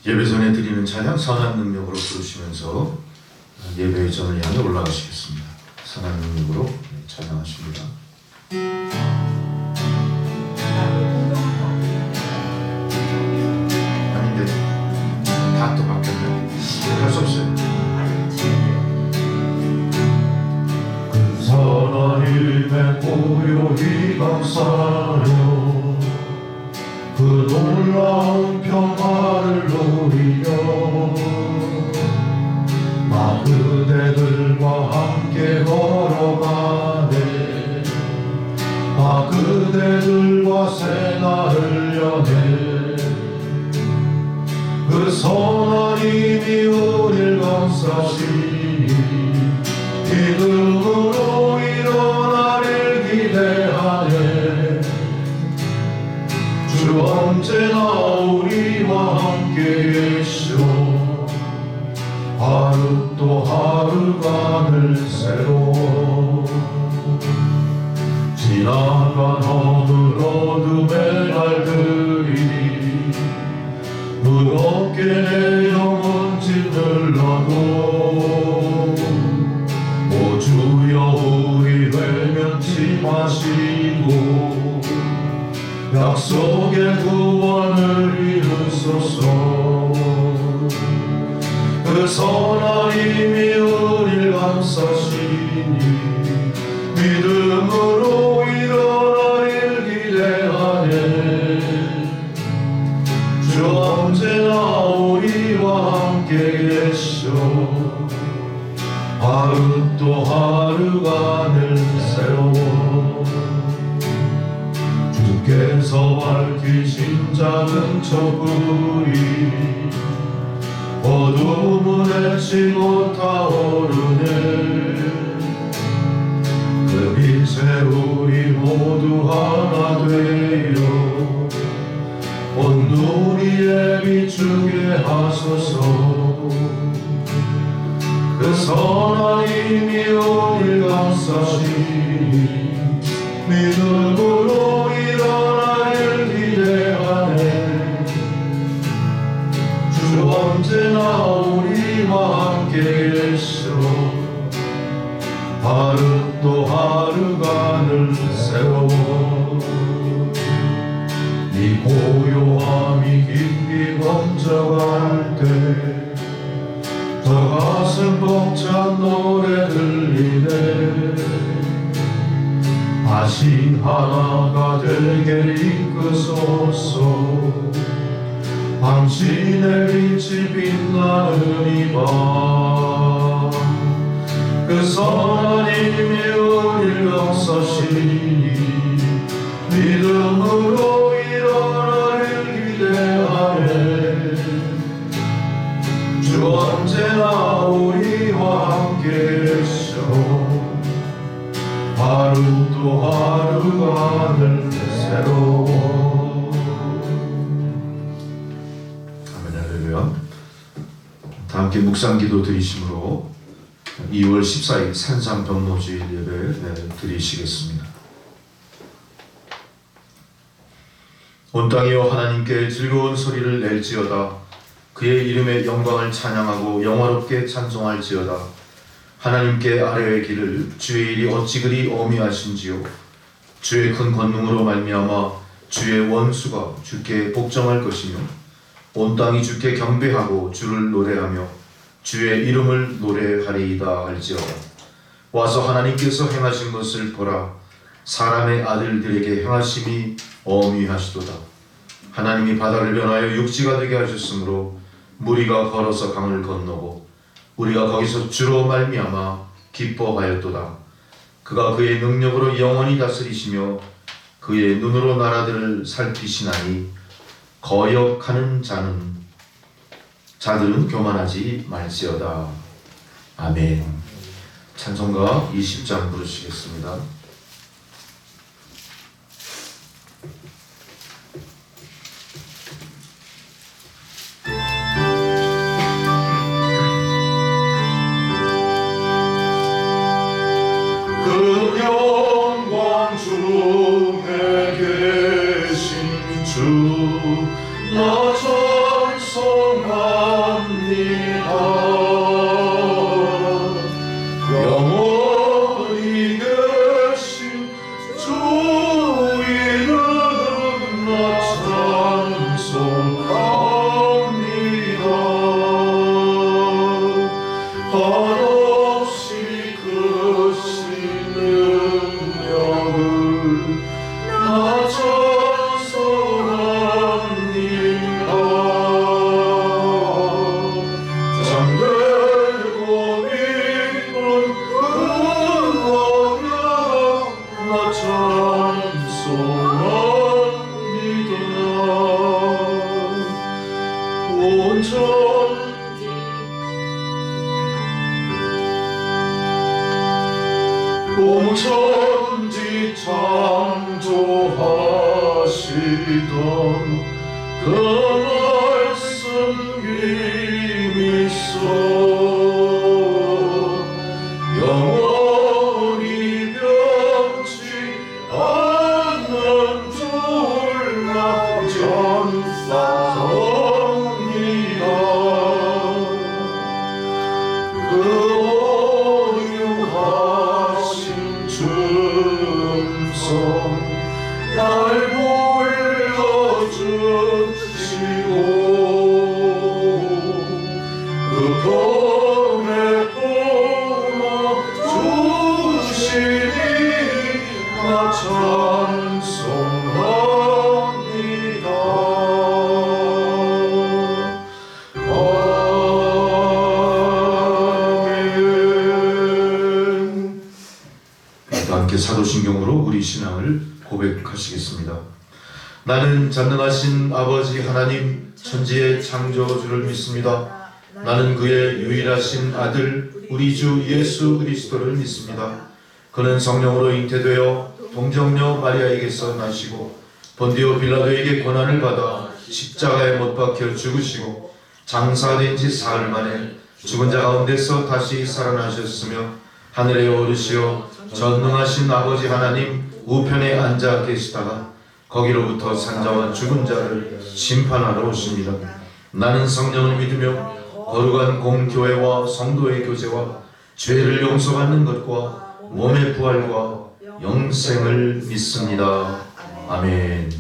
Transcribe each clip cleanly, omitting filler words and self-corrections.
예배 전에 드리는 찬양 선한 능력으로 부르시면서 예배의 전을 향해 올라가시겠습니다. 선한 능력으로 찬양하십니다. 아닌데 다 또 바뀌었네. 할 수 없어요. 그 선한 일에 고요히 감사하며 그 놀라운 평화를 누리며 나 그대들과 함께 걸어가네. 나 그대들과 새날을 여네. 그 선한 힘이 우릴 감싸시니 믿음으로 일어나길 기대하네. 주 언제나 우리와 함께 계시오. 하루 또 하루가 늘 새로워. 지나간 어둠의 날들이 무겁게 내 영혼 짓눌러도 오 주여 우리 외면치 마시고 약속의 구원을 이루소서. 그 선한 힘이 우릴 감싸시니 믿음으로 일어나길 기대하네. 주 언제나 우리와 함께 계셔. 하루 또 하루가 늘 새로워. 주께서 밝히신 작은 촛불이 어둠을 헤치고 타오르네. 그 빛에 우리 모두 하나 되어 온 누리에 비추게 하소서. 그 선한 힘이 우릴 감싸시니 믿음으로 일어나길 기대하네. 주 언제나 우리와 함께 계셔. 하루 또 하루가 늘 새로워. 이 고요함이 깊이 번져갈 때 저 가슴 벅찬 노래 들리네. 다시 하나가 되게 이끄소서. 당신의 빛이 빛나는 이 밤. 그 선한 힘이 우릴 감싸시니 믿음으로 일어나길 기대하네. 주 언제나 우리와 함께 계셔. 하루 또 하루가 늘 새로워. 아멘. 할렐루야. 다 함께 묵상기도 드리심으로 2월 14일 산상 변모주일 예배 드리시겠습니다. 온 땅이여 하나님께 즐거운 소리를 낼지어다. 그의 이름의 영광을 찬양하고 영화롭게 찬송할지어다. 하나님께 아뢰의 길을 주의 일이 어찌 그리 어미하신지요. 주의 큰 권능으로 말미암아 주의 원수가 주께 복종할 것이며 온 땅이 주께 경배하고 주를 노래하며 주의 이름을 노래하리이다 할지어다. 와서 하나님께서 행하신 것을 보라. 사람의 아들들에게 행하심이 어미하시도다. 하나님이 바다를 변하여 육지가 되게 하셨으므로 무리가 걸어서 강을 건너고 우리가 거기서 주로 말미암아 기뻐하였도다. 그가 그의 능력으로 영원히 다스리시며 그의 눈으로 나라들을 살피시나니 거역하는 자들은 교만하지 말지어다. 아멘. 찬송가 20장 부르시겠습니다. 그 영광 중에 계신 주 나 천사 영원히 계신 주 이름 나 찬송합니다. 한없이 크신 능력을 나 찬송합니다. 잠들고 있던 그 언약 나 찬송합니다. 온 천지 창조하시던 그 말씀 힘있어 영원히 변치 않는 줄나 찬송합니다. 그 오유하신 음성 날 불러주시고 그 품에 품어 주시니 나 찬송합니다. 아멘. 함께 사도신경으로 우리 신앙을 고백하시겠습니다. 나는 전능하신 아버지 하나님 천지의 창조주를 믿습니다. 나는 그의 유일하신 아들 우리 주 예수 그리스도를 믿습니다. 그는 성령으로 잉태되어 동정녀 마리아에게서 나시고 본디오 빌라도에게 고난을 받아 십자가에 못 박혀 죽으시고 장사된 지 사흘 만에 죽은 자 가운데서 다시 살아나셨으며 하늘에 오르시어 전능하신 아버지 하나님 우편에 앉아 계시다가 거기로부터 산자와 죽은 자를 심판하러 오십니다. 나는 성령을 믿으며 거룩한 공교회와 성도의 교제와 죄를 용서받는 것과 몸의 부활과 영생을 믿습니다. 아멘.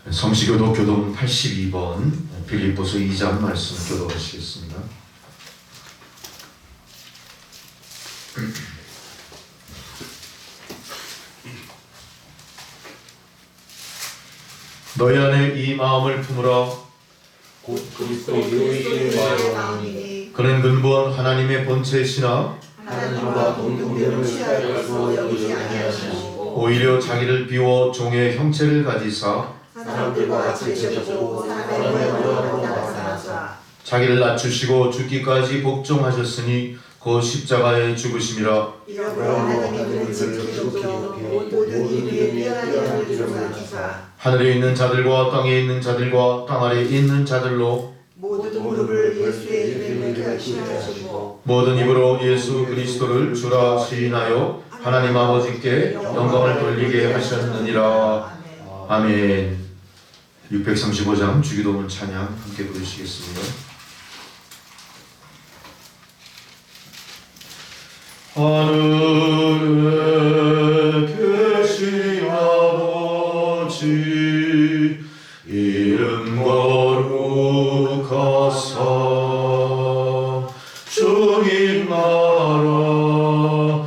성시교도 교동 82번 빌립보서 2장 말씀 교도하시겠습니다. 너희 안에 이 마음을 품으라. 곧 그리스도의 마음이니 그는 근본 하나님의 본체시나 하나님과 동등됨을 취하려고 여기지 아니하시고 오히려 자기를 비워 종의 형체를 가지사 사람들과 같이 계셨고 사람의 모양으로 나타나사 자기를 낮추시고 죽기까지 복종하셨으니 그 십자가에 죽으심이라. 이러므로 하나님은 지키시고 모든 일에 뛰어난 이름을 주사 하늘에 있는 자들과 땅에 있는 자들과 땅 아래에 있는 자들로 모든 무릎을 예수의 이름을 결심하시고 모든 입으로 예수 그리스도를 주라 시인하여 하나님 아버지께 영광을 돌리게 하셨느니라. 아멘. 635장 주기도문 찬양 함께 부르시겠습니다. 하늘에 계신 아버지 이름 거룩하사 주님 나라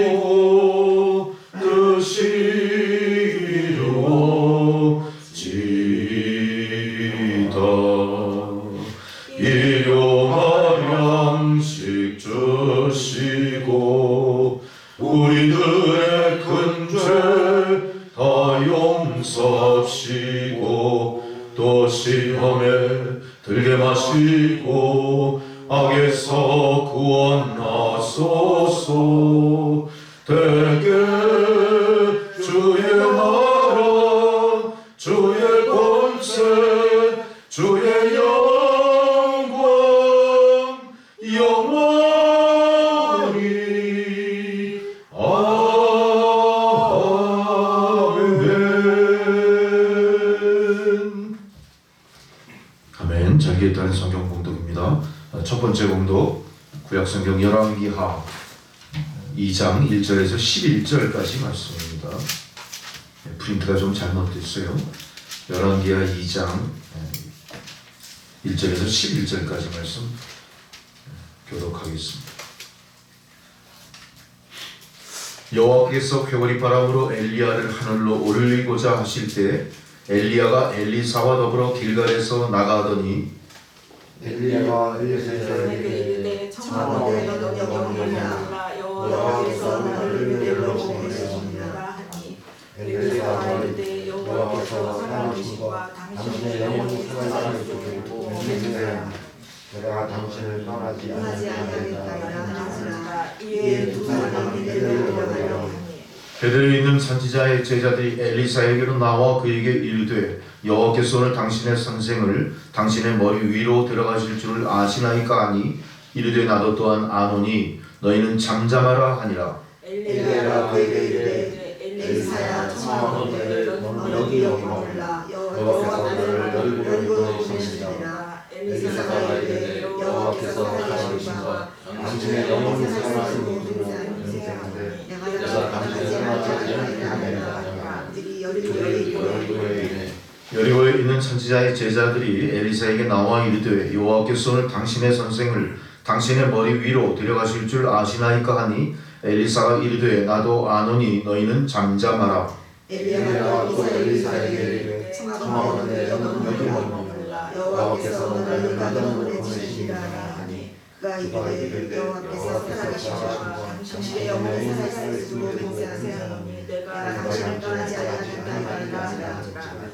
임하시고 뜻이 이루어지이다. 일용할 양식 주시고 우리들의 큰 죄 다 용서하시고 또 시험에 들게 마시고 악에서 구원하소서. 대개 주의 나라 주의 권세 주의 영광 영원히 아멘. 첫 번째 공독 구약성경 열왕기하 2장 1절에서 11절까지 말씀입니다. 프린트가 좀 잘못됐어요. 열왕기하 2장 1절에서 11절까지 말씀 교독하겠습니다. 여호와께서 회오리 바람으로 엘리야를 하늘로 올리고자 하실 때 엘리야가 엘리사와 더불어 길갈에서 나가더니 엘리야가 엘리사에게 이르되 청하건대 너는 여기 오느냐 여호와께서 너를 이리로 보내시니라 하니 엘리사가 이르되 여호와께서 살아계시과 당신의 영혼이 살아있을 줄 믿으라. 내가 당신을 떠나지 아니하겠다 않겠다. 이에 두 사람이 내려가려 하니 베델에 있는 선지자의 제자들이 엘리사에게로 나와 그에게 이르되 여호와께서 오늘 당신의 선생을 당신의 머리 위로 들어가실 줄을 아시나이까 하니 이르되 나도 또한 아노니 너희는 잠잠하라 하니라. 엘리야가 그에게 이르되 엘리사야 청하건대 너는 여기 머물라 여호와께서 나를 너희로 보내시니라. 엘리사가 이르되 여호와께서 살아계시과 당신의 영혼이 살아있을 줄 내가 당신을 떠나지 아니하리라. 여리고에 있는 선지자의 제자들이 엘리사에게 나와 이르되 여호와께서 오늘 당신의 선생을 당신의 머리 위로 데려가실 줄 아시나이까 하니 엘리사가 이르되 나도 아노니 너희는 잠잠하라. 엘리야가 또 엘리사에게 이르되 청하건대 너는 여기 머물라 여호와께서 너를 가더로 보내시리라 하니 그가 이르되 여호와께서 살아계시과 당신의 영혼이 살아있을 줄 맹세하세요니 내가 당신을 떠나지 아니하겠다.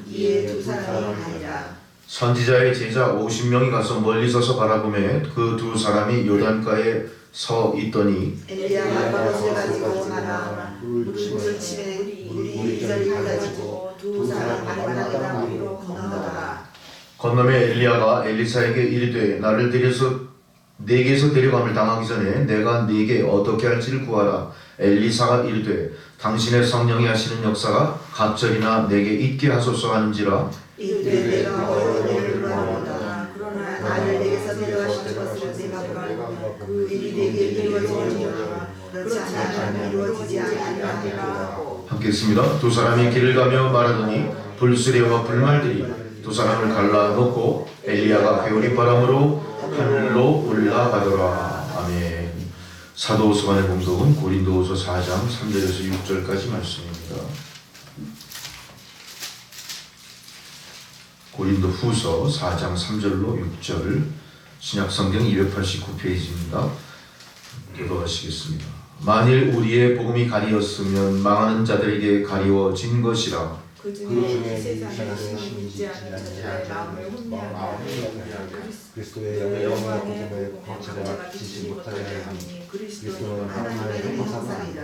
이에 두 사람이 가니라. 선지자의 제자 50명이 가서 멀리 서서 바라보매 그 두 사람이 요단가에 서 있더니 엘리야가 버릇을 가지고 나라 물을 치매 물이 이리저리 가지고 두 사람 바다가 위로 건너더라. 건너매 엘리야가 엘리사에게 이르되 나를 내게서 데려감을 당하기 전에 내가 네게 어떻게 할지를 구하라. 엘리사가 이르되 당신의 성령이 하시는 역사가 갑절이나 내게 있게 하소서 하는지라. 이르되 내가 어려운 일을 구하노라. 그러나 나를 내게서 데려가실 것을 내가 보고 그 일이 내게 이루어지려니와 그렇지 아니하면 이루어지지 아니하리라. 함께 있습니다. 두 사람이 길을 가며 말하더니 불수레와 불말들이 두 사람을 갈라놓고 엘리야가 회오리 바람으로 하늘로 올라가더라. 아멘. 사도후서관의 공독은 고린도후서 4장 3절에서 6절까지 말씀입니다. 고린도후서 4장 3절로 6절 신약성경 289페이지입니다. 교독하시겠습니다. 만일 우리의 복음이 가리었으면 망하는 자들에게 가리워진 것이라. 그 중에 세상에 심지 않은 자들의 마음을 혼미하게 그리스도의 영광의 복음의 광채가 지지 못하게 하니 그리스도는 하나님의 형상이라.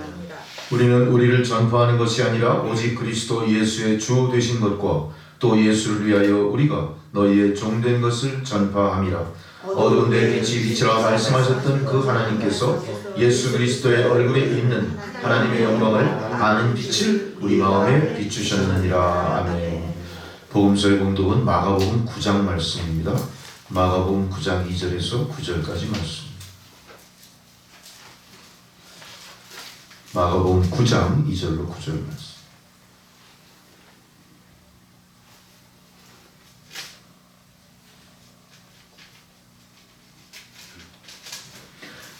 우리는 우리를 전파하는 것이 아니라 오직 그리스도 예수의 주 되신 것과 또 예수를 위하여 우리가 너희의 종된 것을 전파함이라. 어두운 데 빛이 빛이라 말씀하셨던 그 하나님께서 예수 그리스도의 얼굴에 있는 하나님의 영광을 아는 빛을 우리 마음에 비추셨느니라. 아멘. 복음서의 공독은 마가복음 9장 말씀입니다. 마가복음 9장 2절에서 9절까지 말씀. 마가복음 9장 2절로 9절 말씀.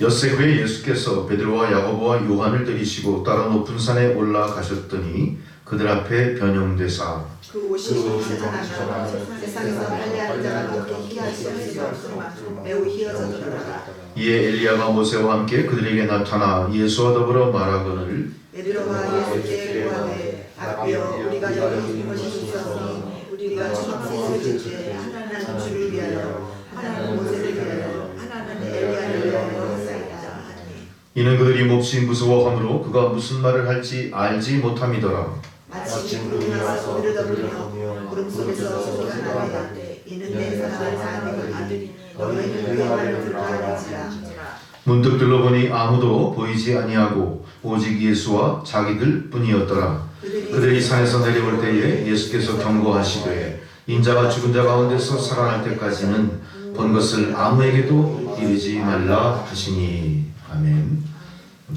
엿새 후에 예수께서 베드로와 야고보와 요한을 데리시고 따라 높은 산에 올라가셨더니 그들 앞에 변형되사 그 옷이 휘어져나가며 세상에서 빨래하는 자가 그렇게 희할 수 없을 만큼 매우 희어졌더라. 이에 엘리야가 모세와 함께 그들에게 나타나 예수와 더불어 말하거늘 베드로가 예수께 구하되 아비여 우리가 여기 있는 것이 있었으니 우리가 초막셋을 질때 하나는 주를 위하여 하나는 모세를 위하여 하나는 엘리야를 위하여 하사이다 하니 이는 그들이 몹시 무서워하므로 그가 무슨 말을 할지 알지 못함이더라. 마침 구름이 와서 그를 덮으며 구름 속에서 소리가 나되 이는 내 사랑하는 아들이니 너희는 그의 말을 들으라. 문득 둘러보니 아무도 보이지 아니하고 오직 예수와 자기들 뿐이었더라. 그들이 산에서 내려올 때에 예수께서 경고하시되 인자가 죽은 자 가운데서 살아날 때까지는 본 것을 아무에게도 이르지 말라 하시니. 아멘.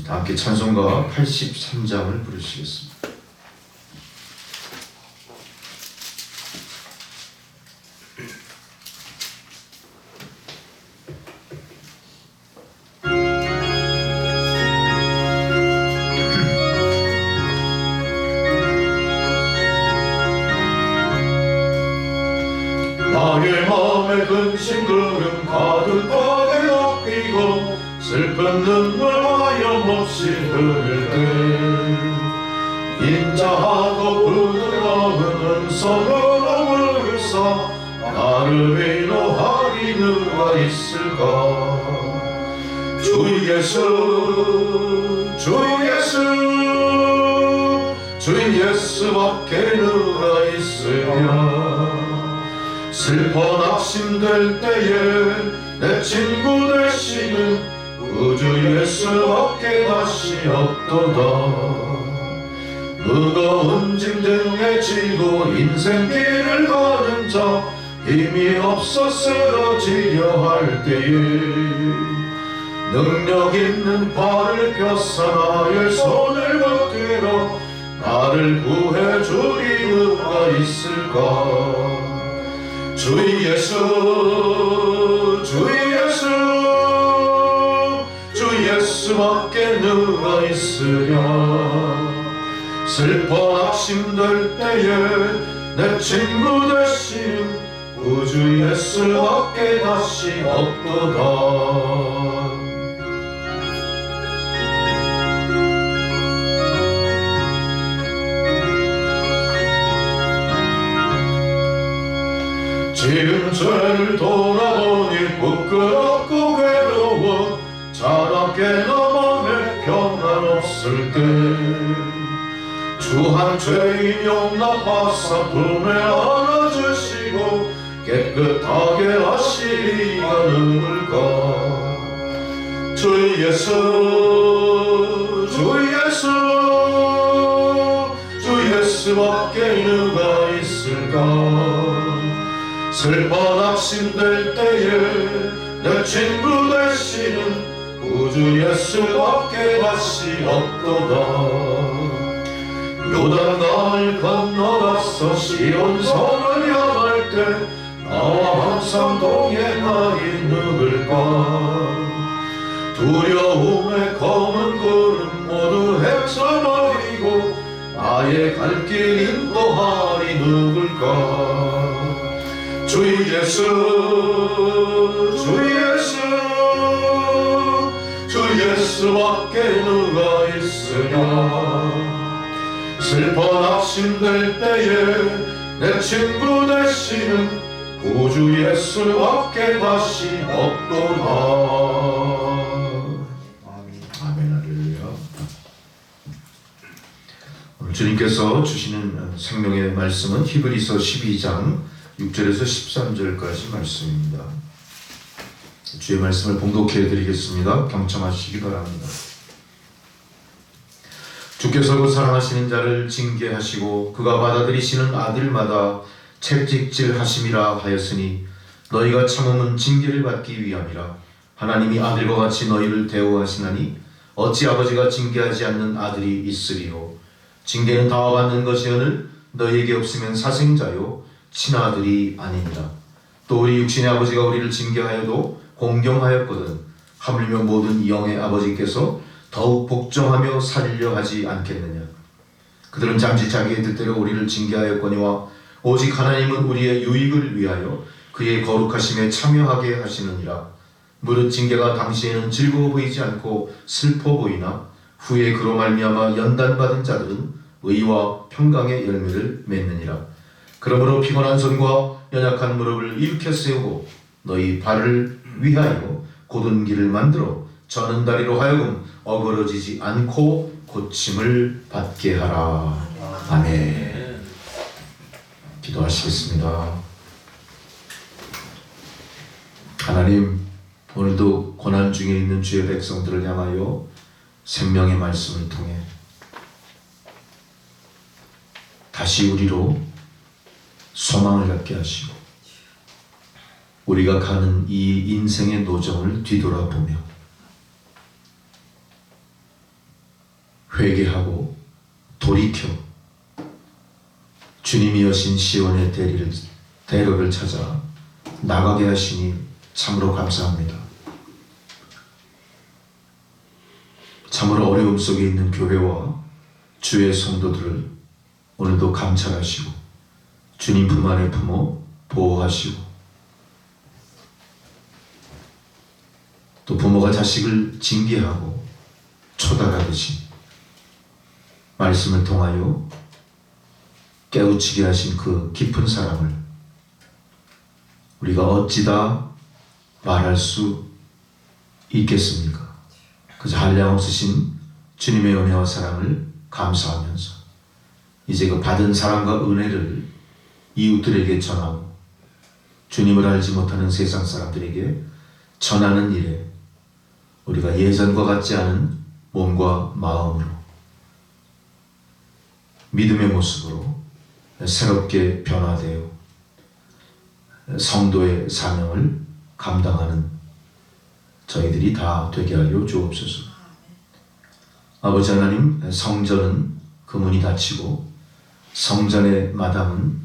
다 함께 찬송가 83장을 부르시겠습니다. 나의 마음에 근심 그름 가득하게 덮이고 슬픈 눈물 하염없이 흐를 때 인자하고 부드러운 음성으로 물으사 나를 위로하리 누가 있을까. 주 예수 주 예수 주 예수밖에 누가 있으랴. 슬퍼 낙심될 때에 내 친구 되시는 우주 예수밖에 다시 없도다. 무거운 짐 등에 지고 인생길을 가는 자 힘이 없어 쓰러지려 할 때에 능력 있는 발을 펴서 나의 손을 붙들어 나를 구해주리 누가 있을까. 주 예수 주 예수 주 예수밖에 누가 있으랴. 슬퍼 낙심될 때에 내 친구 되신 우주 예수밖에 다시 없도다. 지은 죄를 돌아보니 부끄럽고 괴로워 자랑게 나 맘에 평안 없을 때 주 한 죄인 용납하사 품에 안아주시고 깨끗하게 하시리가 누굴까. 주 예수 주 예수 주 예수밖에 누가 있을까. 슬퍼 낙심될 때에 내 친구 되시는 우주 예수밖에 다시 없도다. 요단강을 건너가서 시온성을 향할 때 나와 항상 동행하리 누굴까. 두려움의 검은 구름 모두 헤쳐버리고 나의 갈 길 인도하리 누굴까. 주 예수 주 예수 주 예수밖에 누가 있으랴. 슬퍼 낙심될 때에 내 친구 되시는 구주 예수밖에 다시 없도다. 아멘. 할렐루야. 오늘 주님께서 주시는 생명의 말씀은 히브리서 12장 6절에서 13절까지 말씀입니다. 주의 말씀을 봉독해 드리겠습니다. 경청하시기 바랍니다. 주께서 그 사랑하시는 자를 징계하시고 그가 받아들이시는 아들마다 책찍질하심이라 하였으니 너희가 참음은 징계를 받기 위함이라. 하나님이 아들과 같이 너희를 대우하시나니 어찌 아버지가 징계하지 않는 아들이 있으리요. 징계는 다 받는 것이오늘 너희에게 없으면 사생자요 친아들이 아니니라. 또 우리 육신의 아버지가 우리를 징계하여도 공경하였거든 하물며 모든 영의 아버지께서 더욱 복종하며 살려 하지 않겠느냐. 그들은 잠시 자기의 뜻대로 우리를 징계하였거니와 오직 하나님은 우리의 유익을 위하여 그의 거룩하심에 참여하게 하시느니라. 무릇 징계가 당시에는 즐거워 보이지 않고 슬퍼 보이나 후에 그로 말미암아 연단받은 자들은 의와 평강의 열매를 맺느니라. 그러므로 피곤한 손과 연약한 무릎을 일으켜 세우고 너희 발을 위하여 곧은 길을 만들어 저는 다리로 하여금 어그러지지 않고 고침을 받게 하라. 아멘. 기도하시겠습니다. 하나님, 오늘도 고난 중에 있는 주의 백성들을 향하여 생명의 말씀을 통해 다시 우리로 소망을 갖게 하시고 우리가 가는 이 인생의 노정을 뒤돌아보며 회개하고 돌이켜 주님이 여신 시온의 대로를 찾아 나가게 하시니 참으로 감사합니다. 참으로 어려움 속에 있는 교회와 주의 성도들을 오늘도 감찰하시고 주님 품 안에 품어 보호하시고 또 부모가 자식을 징계하고 초달하듯이 말씀을 통하여 깨우치게 하신 그 깊은 사랑을 우리가 어찌다 말할 수 있겠습니까? 그저 한량없으신 주님의 은혜와 사랑을 감사하면서 이제 그 받은 사랑과 은혜를 이웃들에게 전하고 주님을 알지 못하는 세상 사람들에게 전하는 일에 우리가 예전과 같지 않은 몸과 마음으로 믿음의 모습으로 새롭게 변화되어 성도의 사명을 감당하는 저희들이 다 되게 하여 주옵소서. 아버지 하나님, 성전은 그 문이 닫히고 성전의 마당은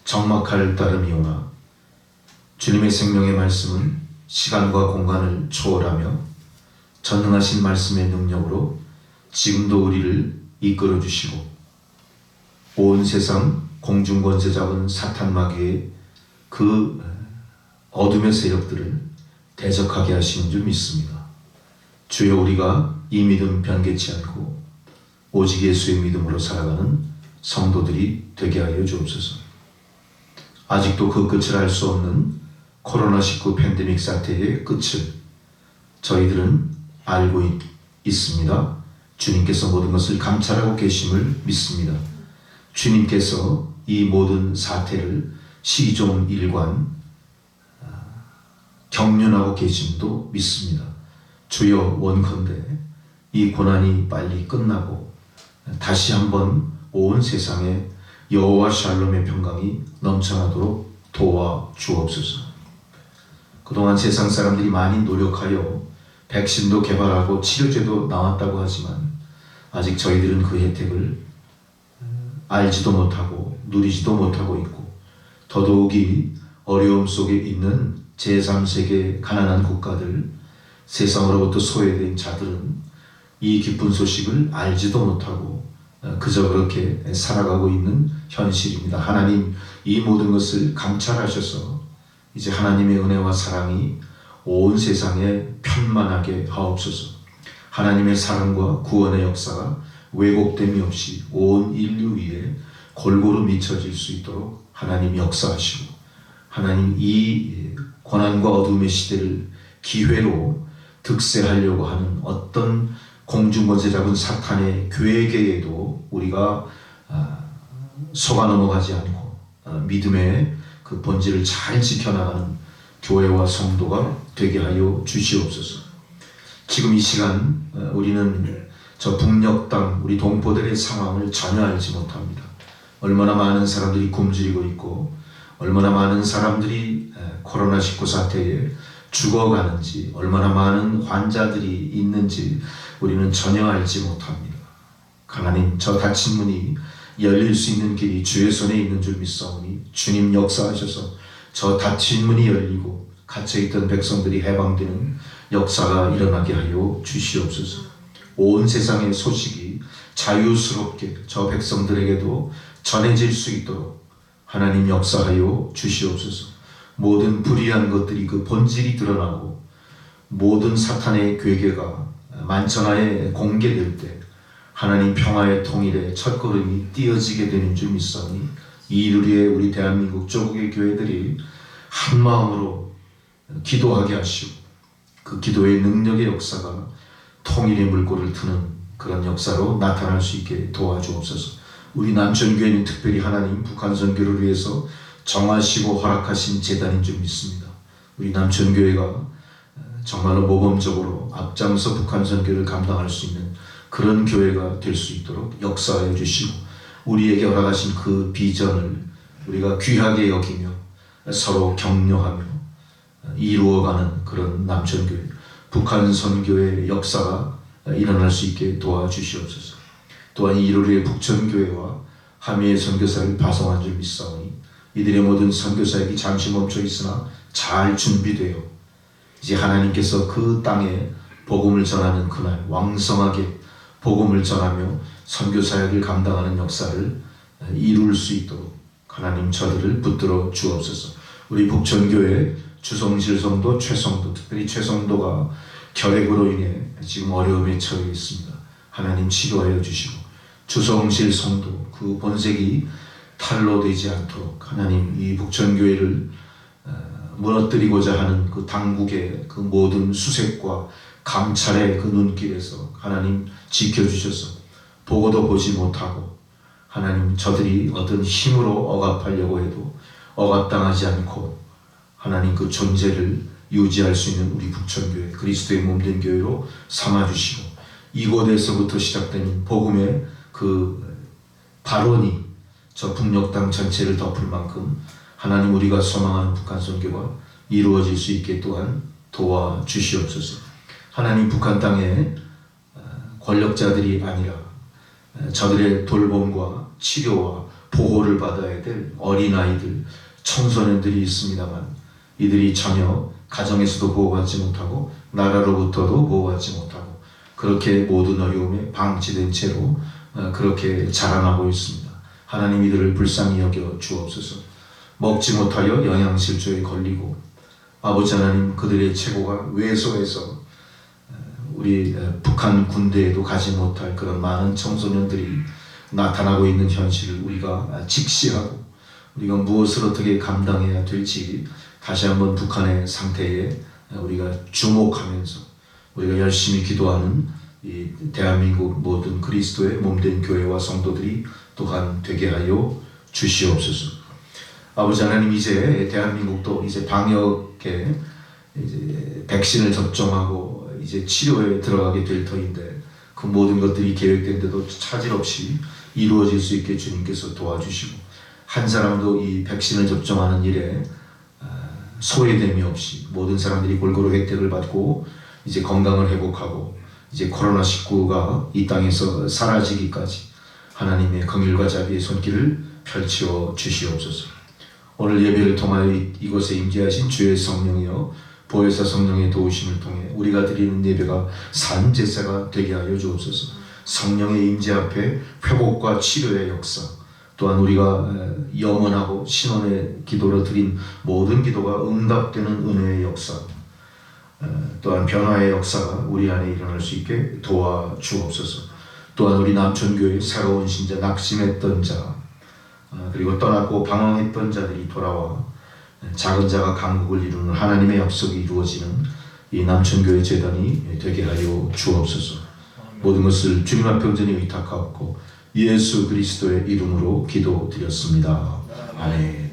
적막할 따름이오나 주님의 생명의 말씀은 시간과 공간을 초월하며 전능하신 말씀의 능력으로 지금도 우리를 이끌어 주시고 온 세상 공중권세 잡은 사탄 마귀의 그 어둠의 세력들을 대적하게 하시는 줄 믿습니다. 주여, 우리가 이 믿음 변개치 않고 오직 예수의 믿음으로 살아가는 성도들이 되게 하여 주옵소서. 아직도 그 끝을 알 수 없는 코로나19 팬데믹 사태의 끝을 저희들은 알고 있습니다. 주님께서 모든 것을 감찰하고 계심을 믿습니다. 주님께서 이 모든 사태를 시종일관 경륜하고 계심도 믿습니다. 주여, 원컨대 이 고난이 빨리 끝나고 다시 한번 온 세상에 여호와 샬롬의 평강이 넘쳐나도록 도와 주옵소서. 그동안 세상 사람들이 많이 노력하여 백신도 개발하고 치료제도 나왔다고 하지만 아직 저희들은 그 혜택을 알지도 못하고 누리지도 못하고 있고, 더더욱이 어려움 속에 있는 제3세계 가난한 국가들, 세상으로부터 소외된 자들은 이 기쁜 소식을 알지도 못하고 그저 그렇게 살아가고 있는 현실입니다. 하나님, 이 모든 것을 감찰하셔서 이제 하나님의 은혜와 사랑이 온 세상에 편만하게 하옵소서. 하나님의 사랑과 구원의 역사가 왜곡됨이 없이 온 인류 위에 골고루 미쳐질 수 있도록 하나님 역사하시고, 하나님 이 고난과 어둠의 시대를 기회로 득세하려고 하는 어떤 공중권세 잡은 사탄의 계획에도 우리가 속아 넘어가지 않고 믿음의 그 본질을 잘 지켜나가는 교회와 성도가 되게 하여 주시옵소서. 지금 이 시간 우리는 저 북녘 땅 우리 동포들의 상황을 전혀 알지 못합니다. 얼마나 많은 사람들이 굶주리고 있고 얼마나 많은 사람들이 코로나19 사태에 죽어가는지, 얼마나 많은 환자들이 있는지 우리는 전혀 알지 못합니다. 하나님, 저 닫힌 문이 열릴 수 있는 길이 주의 손에 있는 줄 믿사오니 주님 역사하셔서 저 닫힌 문이 열리고 갇혀있던 백성들이 해방되는 역사가 일어나게 하여 주시옵소서. 온 세상의 소식이 자유스럽게 저 백성들에게도 전해질 수 있도록 하나님 역사하여 주시옵소서. 모든 불의한 것들이 그 본질이 드러나고 모든 사탄의 괴계가 만천하에 공개될 때 하나님 평화의 통일의 첫걸음이 띄어지게 되는 줄 믿사오니 이루리에 우리 대한민국 조국의 교회들이 한 마음으로 기도하게 하시고 그 기도의 능력의 역사가 통일의 물꼬를 트는 그런 역사로 나타날 수 있게 도와주옵소서. 우리 남천교회는 특별히 하나님 북한 선교를 위해서 정하시고 허락하신 재단인 줄 믿습니다. 우리 남천교회가 정말로 모범적으로 앞장서 북한 선교를 감당할 수 있는 그런 교회가 될 수 있도록 역사하여 주시고, 우리에게 허락하신 그 비전을 우리가 귀하게 여기며 서로 격려하며 이루어가는 그런 남천교회, 북한 선교의 역사가 일어날 수 있게 도와주시옵소서. 또한 1월에 북천교회와 함의의 선교사를 파송한 줄 믿사오니 이들의 모든 선교사역이 잠시 멈춰 있으나 잘 준비되어 이제 하나님께서 그 땅에 복음을 전하는 그날 왕성하게 복음을 전하며 선교사역을 감당하는 역사를 이룰 수 있도록 하나님 저들을 붙들어 주옵소서. 우리 북천교회 주성실 성도, 최성도, 특별히 최성도가 결핵으로 인해 지금 어려움에 처해 있습니다. 하나님 치료하여 주시고 주성실 성도 그 본색이 탈로 되지 않도록 하나님 이 북천교회를 무너뜨리고자 하는 그 당국의 그 모든 수색과 감찰의 그 눈길에서 하나님 지켜주셔서 보고도 보지 못하고 하나님 저들이 어떤 힘으로 억압하려고 해도 억압당하지 않고 하나님 그 존재를 유지할 수 있는 우리 북천교회 그리스도의 몸된 교회로 삼아주시고 이곳에서부터 시작되는 복음의 그 발언이 저 북녘 땅 전체를 덮을 만큼 하나님 우리가 소망하는 북한 선교가 이루어질 수 있게 또한 도와주시옵소서. 하나님 북한 땅에 권력자들이 아니라 저들의 돌봄과 치료와 보호를 받아야 될 어린아이들, 청소년들이 있습니다만 이들이 전혀 가정에서도 보호받지 못하고 나라로부터도 보호받지 못하고 그렇게 모든 어려움에 방치된 채로 그렇게 자라나고 있습니다. 하나님 이들을 불쌍히 여겨 주옵소서. 먹지 못하여 영양실조에 걸리고 아버지 하나님 그들의 최고가 외소해서 우리 북한 군대에도 가지 못할 그런 많은 청소년들이 나타나고 있는 현실을 우리가 직시하고 우리가 무엇을 어떻게 감당해야 될지 다시 한번 북한의 상태에 우리가 주목하면서 우리가 열심히 기도하는 이 대한민국 모든 그리스도의 몸된 교회와 성도들이 또한 되게 하여 주시옵소서. 아버지 하나님 이제 대한민국도 이제 방역에 이제 백신을 접종하고 이제 치료에 들어가게 될 터인데 그 모든 것들이 계획된데도 차질 없이 이루어질 수 있게 주님께서 도와주시고 한 사람도 이 백신을 접종하는 일에 소외됨이 없이 모든 사람들이 골고루 혜택을 받고 이제 건강을 회복하고 이제 코로나19가 이 땅에서 사라지기까지 하나님의 긍휼과 자비의 손길을 펼쳐 주시옵소서. 오늘 예배를 통하여 이곳에 임재하신 주의 성령이여 보혜사 성령의 도우심을 통해 우리가 드리는 예배가 산 제사가 되게 하여 주옵소서. 성령의 임재 앞에 회복과 치료의 역사 또한 우리가 염원하고 신원의 기도로 드린 모든 기도가 응답되는 은혜의 역사 또한 변화의 역사가 우리 안에 일어날 수 있게 도와주옵소서. 또한 우리 남천교회 새로운 신자 낙심했던 자 그리고 떠났고 방황했던 자들이 돌아와 작은 자가 강국을 이루는 하나님의 약속이 이루어지는 이 남천교회 재단이 되게 하여 주옵소서. 모든 것을 주님 앞에 온전히 의탁하옵고 예수 그리스도의 이름으로 기도드렸습니다. 아멘.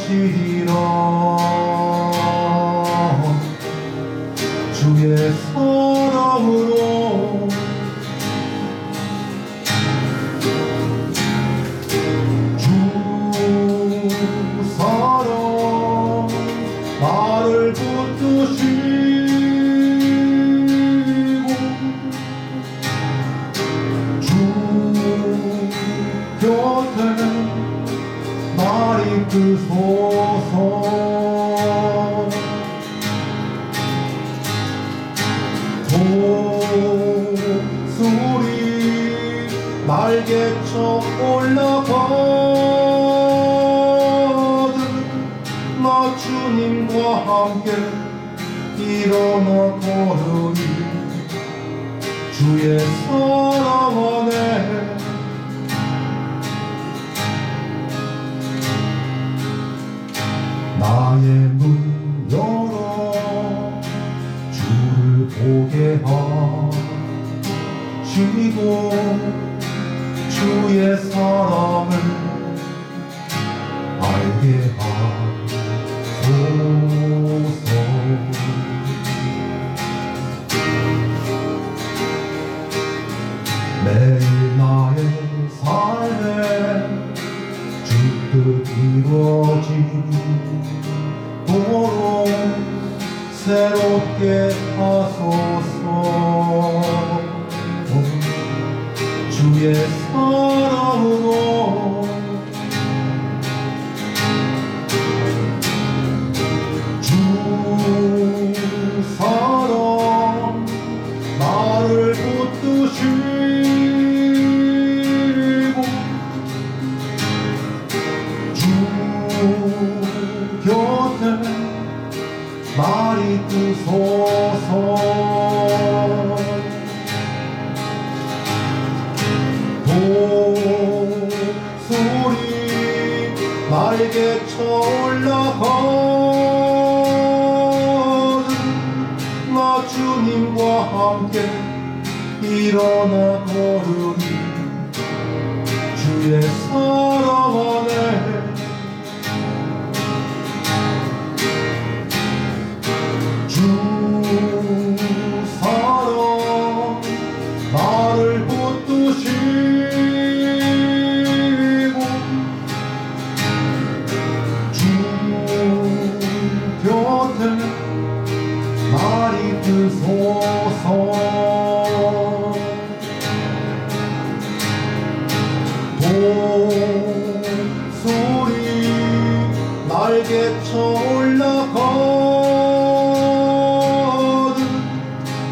것이라 주의 사랑으로 주 사랑 나를 붙드시고 주 곁에 날 이끄소서 독수리 날개쳐 올라가듯 나 주님과 함께 일어나 걸으리 주의 사랑 안에 나의 문 열어 주를 보게 하시고 주의 사랑을 알게 하소서 매일 나의 삶에 주 뜻 이루어지도록 새롭게 하소서 주의 사랑으로 주 사랑 나를 붙드시고 주 곁에 날 이끄소서 독수리 날개쳐 올라가듯 나 주님과 함께 일어나 걸으리 주의 사랑 안에 주 사랑 나를 붙드시고 주 곁에 날 이끄소서 독수리 날개쳐 올라가듯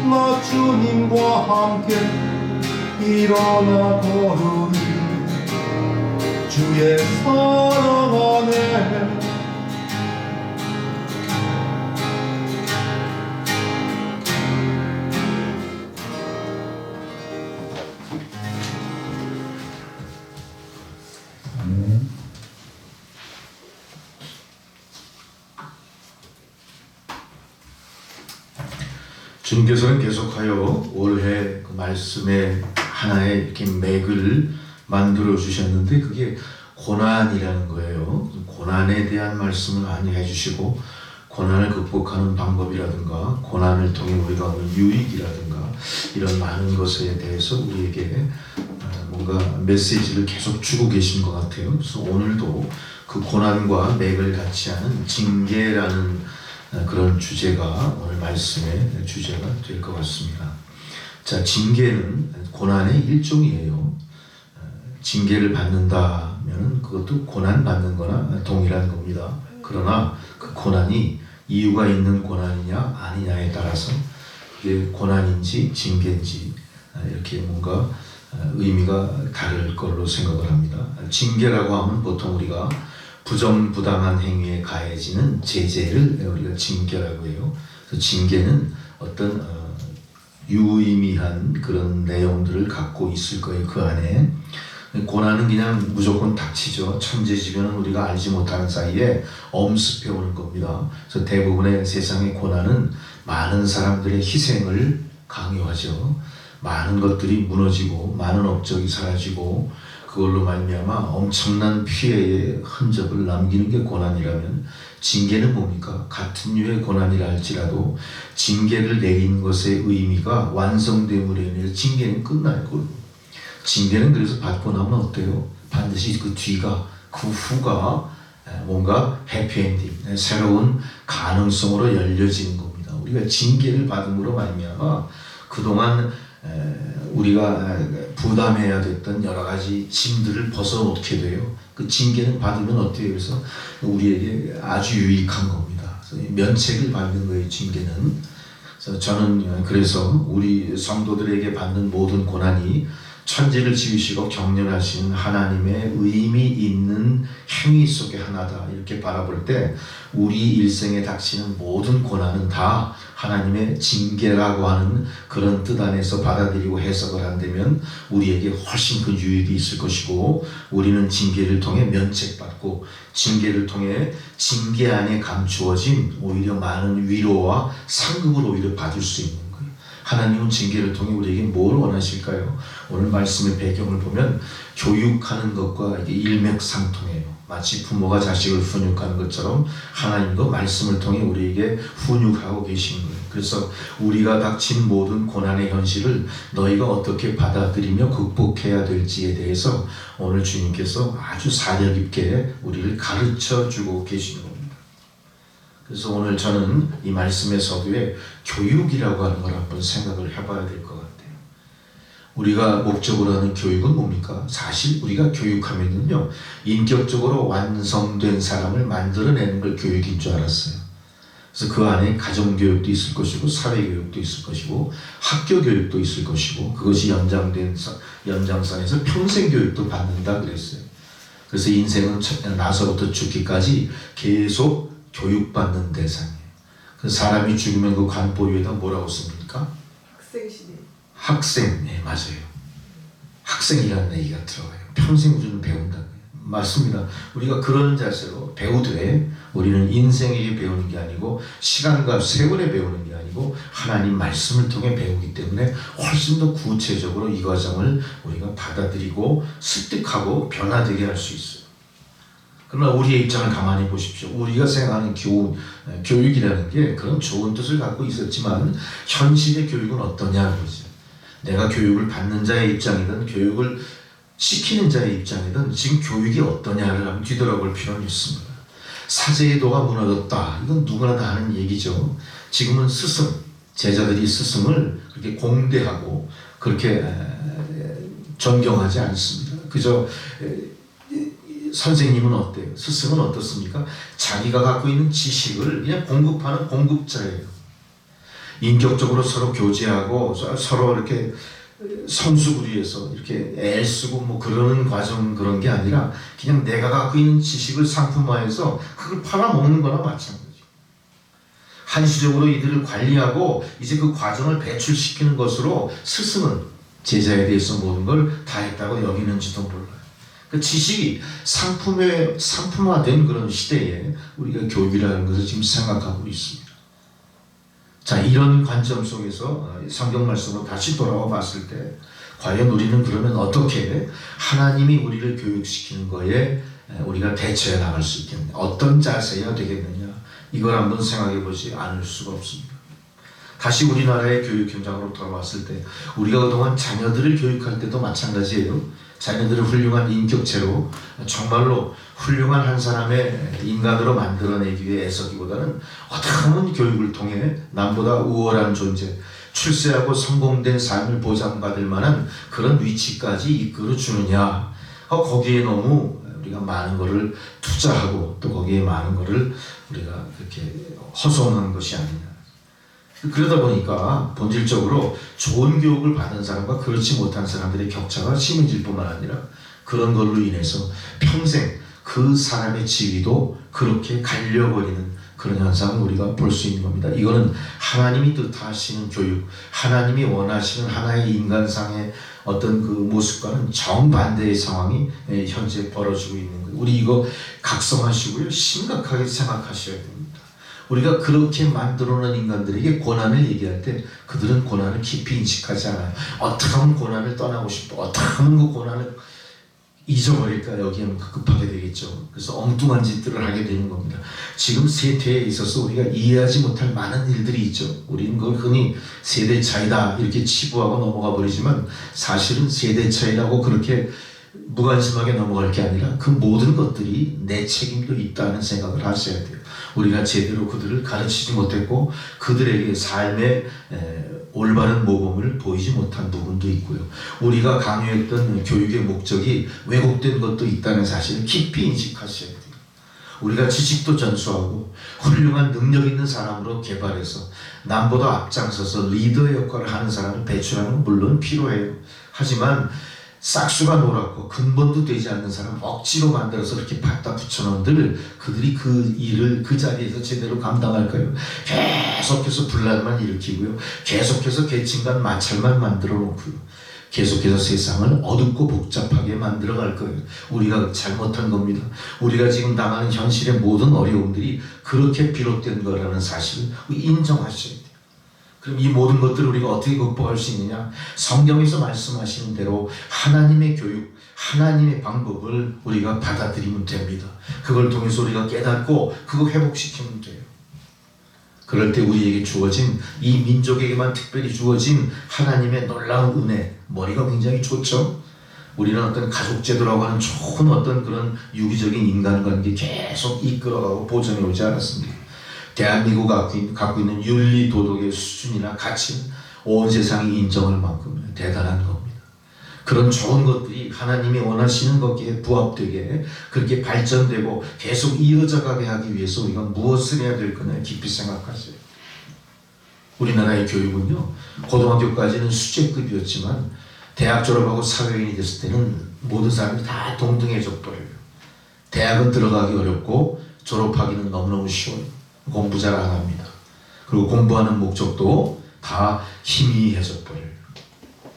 나 주님과 함께 일어나 걸으리 주의 사랑 안에 주님께서는 계속하여 올해 그 말씀의 하나의 이렇게 맥을 만들어 주셨는데 그게 고난이라는 거예요. 고난에 대한 말씀을 많이 해주시고 고난을 극복하는 방법이라든가 고난을 통해 우리가 얻는 유익이라든가 이런 많은 것에 대해서 우리에게 뭔가 메시지를 계속 주고 계신 것 같아요. 그래서 오늘도 그 고난과 맥을 같이 하는 징계라는 그런 주제가 오늘 말씀의 주제가 될 것 같습니다. 자, 징계는 고난의 일종이에요. 징계를 받는다면 그것도 고난 받는 거나 동일한 겁니다. 그러나 그 고난이 이유가 있는 고난이냐 아니냐에 따라서 그게 고난인지 징계인지 이렇게 뭔가 의미가 다를 걸로 생각을 합니다. 징계라고 하면 보통 우리가 부정부당한 행위에 가해지는 제재를 우리가 징계라고 해요. 그래서 징계는 어떤 유의미한 그런 내용들을 갖고 있을 거예요. 그 안에 고난은 그냥 무조건 닥치죠. 천재지변은 우리가 알지 못하는 사이에 엄습해 오는 겁니다. 그래서 대부분의 세상의 고난은 많은 사람들의 희생을 강요하죠. 많은 것들이 무너지고 많은 업적이 사라지고 그걸로 말미암아 엄청난 피해의 흔적을 남기는 게 고난이라면 징계는 뭡니까? 같은 류의 고난이라 할지라도 징계를 내린 것의 의미가 완성됨으로 인해 징계는 끝나요. 그걸로. 징계는 그래서 받고 나면 어때요? 반드시 그 뒤가 그 후가 뭔가 해피엔딩, 새로운 가능성으로 열려지는 겁니다. 우리가 징계를 받음으로 말미암아 그동안 우리가 부담해야 됐던 여러 가지 짐들을 벗어놓게 돼요. 그 징계는 받으면 어때요? 그래서 우리에게 아주 유익한 겁니다. 면책을 받는 거예요, 징계는. 그래서 저는 그래서 우리 성도들에게 받는 모든 고난이 천지를 지으시고 경륜하신 하나님의 의미 있는 행위 속의 하나다 이렇게 바라볼 때 우리 일생에 닥치는 모든 고난은 다 하나님의 징계라고 하는 그런 뜻 안에서 받아들이고 해석을 한다면 우리에게 훨씬 큰 유익이 있을 것이고 우리는 징계를 통해 면책받고 징계를 통해 징계 안에 감추어진 오히려 많은 위로와 상급을 오히려 받을 수 있는 거예요. 하나님은 징계를 통해 우리에게 뭘 원하실까요? 오늘 말씀의 배경을 보면 교육하는 것과 이게 일맥상통해요. 마치 부모가 자식을 훈육하는 것처럼 하나님도 말씀을 통해 우리에게 훈육하고 계신 거예요. 그래서 우리가 닥친 모든 고난의 현실을 너희가 어떻게 받아들이며 극복해야 될지에 대해서 오늘 주님께서 아주 사려 깊게 우리를 가르쳐 주고 계시는 겁니다. 그래서 오늘 저는 이 말씀의 서두에 교육이라고 하는 걸 한번 생각을 해봐야 될 것 같아요. 우리가 목적으로 하는 교육은 뭡니까? 사실 우리가 교육하면요 인격적으로 완성된 사람을 만들어내는 걸 교육인 줄 알았어요. 그래서 그 안에 가정교육도 있을 것이고 사회교육도 있을 것이고 학교교육도 있을 것이고 그것이 연장선에서 평생교육도 받는다 그랬어요. 그래서 인생은 나서부터 죽기까지 계속 교육받는 대상이에요. 그 사람이 죽으면 그 관보 위에다 뭐라고 씁니까? 학생시대. 학생, 네 맞아요. 학생이라는 얘기가 들어가요. 평생 우리는 배운다고요. 맞습니다. 우리가 그런 자세로 배우되 우리는 인생에게 배우는 게 아니고 시간과 세월에 배우는 게 아니고 하나님 말씀을 통해 배우기 때문에 훨씬 더 구체적으로 이 과정을 우리가 받아들이고 습득하고 변화되게 할 수 있어요. 그러나 우리의 입장을 가만히 보십시오. 우리가 생각하는 교육이라는 게 그런 좋은 뜻을 갖고 있었지만 현실의 교육은 어떠냐는 거죠. 내가 교육을 받는 자의 입장이든 교육을 시키는 자의 입장이든 지금 교육이 어떠냐를 한번 뒤돌아볼 필요는 있습니다. 사제의 도가 무너졌다. 이건 누구나 다 하는 얘기죠. 지금은 스승, 제자들이 스승을 그렇게 공대하고 그렇게 존경하지 않습니다. 그저 선생님은 어때요? 스승은 어떻습니까? 자기가 갖고 있는 지식을 그냥 공급하는 공급자예요. 인격적으로 서로 교제하고 서로 이렇게 선수부리에서 이렇게 애쓰고 뭐 그러는 과정 그런 게 아니라 그냥 내가 갖고 있는 지식을 상품화해서 그걸 팔아먹는 거나 마찬가지죠. 한시적으로 이들을 관리하고 이제 그 과정을 배출시키는 것으로 스승은 제자에 대해서 모든 걸 다 했다고 여기는지도 몰라요. 그 지식이 상품화된 그런 시대에 우리가 교육이라는 것을 지금 생각하고 있습니다. 자, 이런 관점 속에서 성경 말씀으로 다시 돌아와 봤을 때 과연 우리는 그러면 어떻게 하나님이 우리를 교육시키는 거에 우리가 대처해 나갈 수 있겠느냐, 어떤 자세야 되겠느냐, 이걸 한번 생각해 보지 않을 수가 없습니다. 다시 우리나라의 교육 현장으로 돌아왔을 때 우리가 그동안 자녀들을 교육할 때도 마찬가지예요. 자녀들을 훌륭한 인격체로 정말로 훌륭한 한 사람의 인간으로 만들어내기 위해 애쓰기보다는 어떻게 하면 교육을 통해 남보다 우월한 존재, 출세하고 성공된 삶을 보장받을 만한 그런 위치까지 이끌어 주느냐, 거기에 너무 우리가 많은 것을 투자하고 또 거기에 많은 것을 우리가 그렇게 허송한 것이 아니냐. 그러다 보니까 본질적으로 좋은 교육을 받은 사람과 그렇지 못한 사람들의 격차가 심해질 뿐만 아니라 그런 걸로 인해서 평생 그 사람의 지위도 그렇게 갈려버리는 그런 현상을 우리가 볼 수 있는 겁니다. 이거는 하나님이 뜻하시는 교육, 하나님이 원하시는 하나의 인간상의 어떤 그 모습과는 정반대의 상황이 현재 벌어지고 있는 거예요. 우리 이거 각성하시고요, 심각하게 생각하셔야 됩니다. 우리가 그렇게 만들어놓은 인간들에게 고난을 얘기할 때 그들은 고난을 깊이 인식하지 않아요. 어떻게 하면 고난을 떠나고 싶어, 어떻게 하면 그 고난을 잊어버릴까 여기에 급하게 되겠죠. 그래서 엉뚱한 짓들을 하게 되는 겁니다. 지금 세태에 있어서 우리가 이해하지 못할 많은 일들이 있죠. 우리는 그걸 흔히 세대 차이다 이렇게 치부하고 넘어가 버리지만 사실은 세대 차이라고 그렇게 무관심하게 넘어갈 게 아니라 그 모든 것들이 내 책임도 있다는 생각을 하셔야 돼요. 우리가 제대로 그들을 가르치지 못했고 그들에게 삶의 올바른 모범을 보이지 못한 부분도 있고요. 우리가 강요했던 교육의 목적이 왜곡된 것도 있다는 사실을 깊이 인식하셔야 돼요. 우리가 지식도 전수하고 훌륭한 능력 있는 사람으로 개발해서 남보다 앞장서서 리더의 역할을 하는 사람을 배출하는 건 물론 필요해요. 하지만 싹수가 노랗고 근본도 되지 않는 사람 억지로 만들어서 이렇게 갖다 붙여놓은들 그들이 그 일을 그 자리에서 제대로 감당할까요? 계속해서 분란만 일으키고요. 계속해서 계층간 마찰만 만들어 놓고요. 계속해서 세상을 어둡고 복잡하게 만들어갈 거예요. 우리가 잘못한 겁니다. 우리가 지금 당하는 현실의 모든 어려움들이 그렇게 비롯된 거라는 사실을 인정하셔야 돼요. 그럼 이 모든 것들을 우리가 어떻게 극복할 수 있느냐? 성경에서 말씀하시는 대로 하나님의 교육, 하나님의 방법을 우리가 받아들이면 됩니다. 그걸 통해서 우리가 깨닫고 그거 회복시키면 돼요. 그럴 때 우리에게 주어진, 이 민족에게만 특별히 주어진 하나님의 놀라운 은혜, 머리가 굉장히 좋죠? 우리는 어떤 가족제도라고 하는 좋은 어떤 그런 유기적인 인간관계 계속 이끌어가고 보존해 오지 않았습니까? 대한민국 갖고 있는 윤리 도덕의 수준이나 가치는 온 세상이 인정할 만큼 대단한 겁니다. 그런 좋은 것들이 하나님이 원하시는 것에 부합되게 그렇게 발전되고 계속 이어져 가게 하기 위해서 우리가 무엇을 해야 될 거냐 깊이 생각하세요. 우리나라의 교육은요, 고등학교까지는 수재급이었지만 대학 졸업하고 사회인이 됐을 때는 모든 사람이 다 동등해져 버려요. 대학은 들어가기 어렵고 졸업하기는 너무너무 쉬워요. 공부 잘 안 합니다. 그리고 공부하는 목적도 다 희미해져 버려요.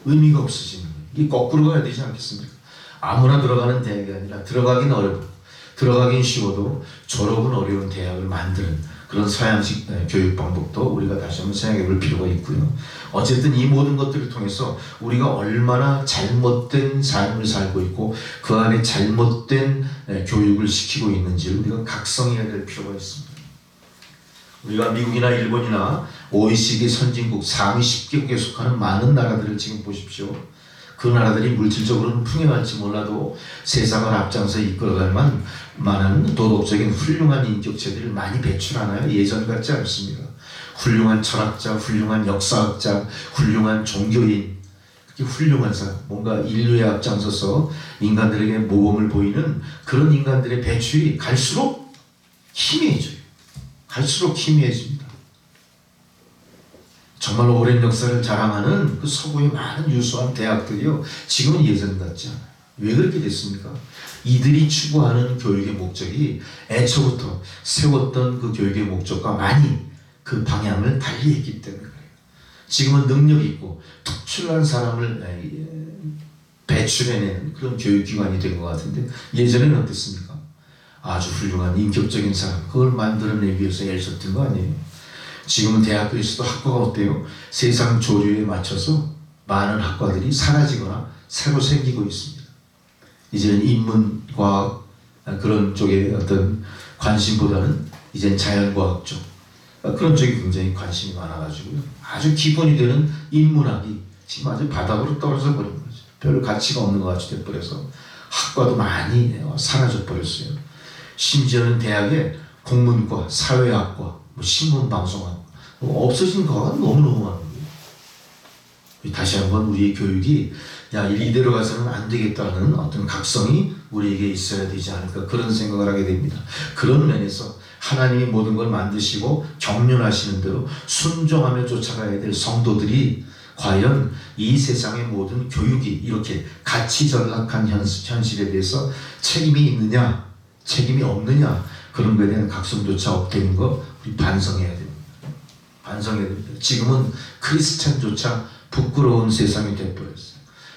의미가 없어지는 거예요. 이게 거꾸로 가야 되지 않겠습니까? 아무나 들어가는 대학이 아니라 들어가긴 어렵고 들어가긴 쉬워도 졸업은 어려운 대학을 만드는 그런 서양식 교육 방법도 우리가 다시 한번 생각해 볼 필요가 있고요. 어쨌든 이 모든 것들을 통해서 우리가 얼마나 잘못된 삶을 살고 있고 그 안에 잘못된 교육을 시키고 있는지를 우리가 각성해야 될 필요가 있습니다. 우리가 미국이나 일본이나 OECD 선진국 상위 10개국에 속하는 많은 나라들을 지금 보십시오. 그 나라들이 물질적으로는 풍요할지 몰라도 세상을 앞장서 이끌어갈 만한 도덕적인 훌륭한 인격체들을 많이 배출하나요? 예전 같지 않습니다. 훌륭한 철학자, 훌륭한 역사학자, 훌륭한 종교인, 그렇게 훌륭한 사람, 뭔가 인류에 앞장서서 인간들에게 모범을 보이는 그런 인간들의 배출이 갈수록 희미해져요. 갈수록 희미해집니다. 정말로 오랜 역사를 자랑하는 그 서구의 많은 유수한 대학들이요, 지금은 예전 같지 않아요. 왜 그렇게 됐습니까? 이들이 추구하는 교육의 목적이 애초부터 세웠던 그 교육의 목적과 많이 그 방향을 달리했기 때문에 그래요. 지금은 능력 있고 특출난 사람을 배출해내는 그런 교육기관이 된 것 같은데 예전에는 어땠습니까? 아주 훌륭한 인격적인 사람, 그걸 만들어내기 위해서 애를 썼던 거 아니에요? 지금은 대학교에서도 학과가 어때요? 세상 조류에 맞춰서 많은 학과들이 사라지거나 새로 생기고 있습니다. 이제는 인문과학 그런 쪽에 어떤 관심보다는 이제는 자연과학 쪽 그런 쪽에 굉장히 관심이 많아가지고요. 아주 기본이 되는 인문학이 지금 아주 바닥으로 떨어져 버린 거죠. 별 가치가 없는 것 같이 돼버려서 학과도 많이 사라져 버렸어요. 심지어는 대학에 국문과, 사회학과, 신문방송학 없어진 거가 너무너무 많은 거예요. 다시 한번 우리의 교육이 이대로 가서는 안 되겠다는 어떤 각성이 우리에게 있어야 되지 않을까 그런 생각을 하게 됩니다. 그런 면에서 하나님이 모든 걸 만드시고 경륜하시는 대로 순종하며 쫓아가야 될 성도들이 과연 이 세상의 모든 교육이 이렇게 가치 전락한 현실에 대해서 책임이 있느냐 책임이 없느냐 그런 것에 대한 각성조차 없다는 거 우리 반성해야 됩니다. 반성해야 됩니다. 지금은 크리스찬조차 부끄러운 세상이 되어버렸어요.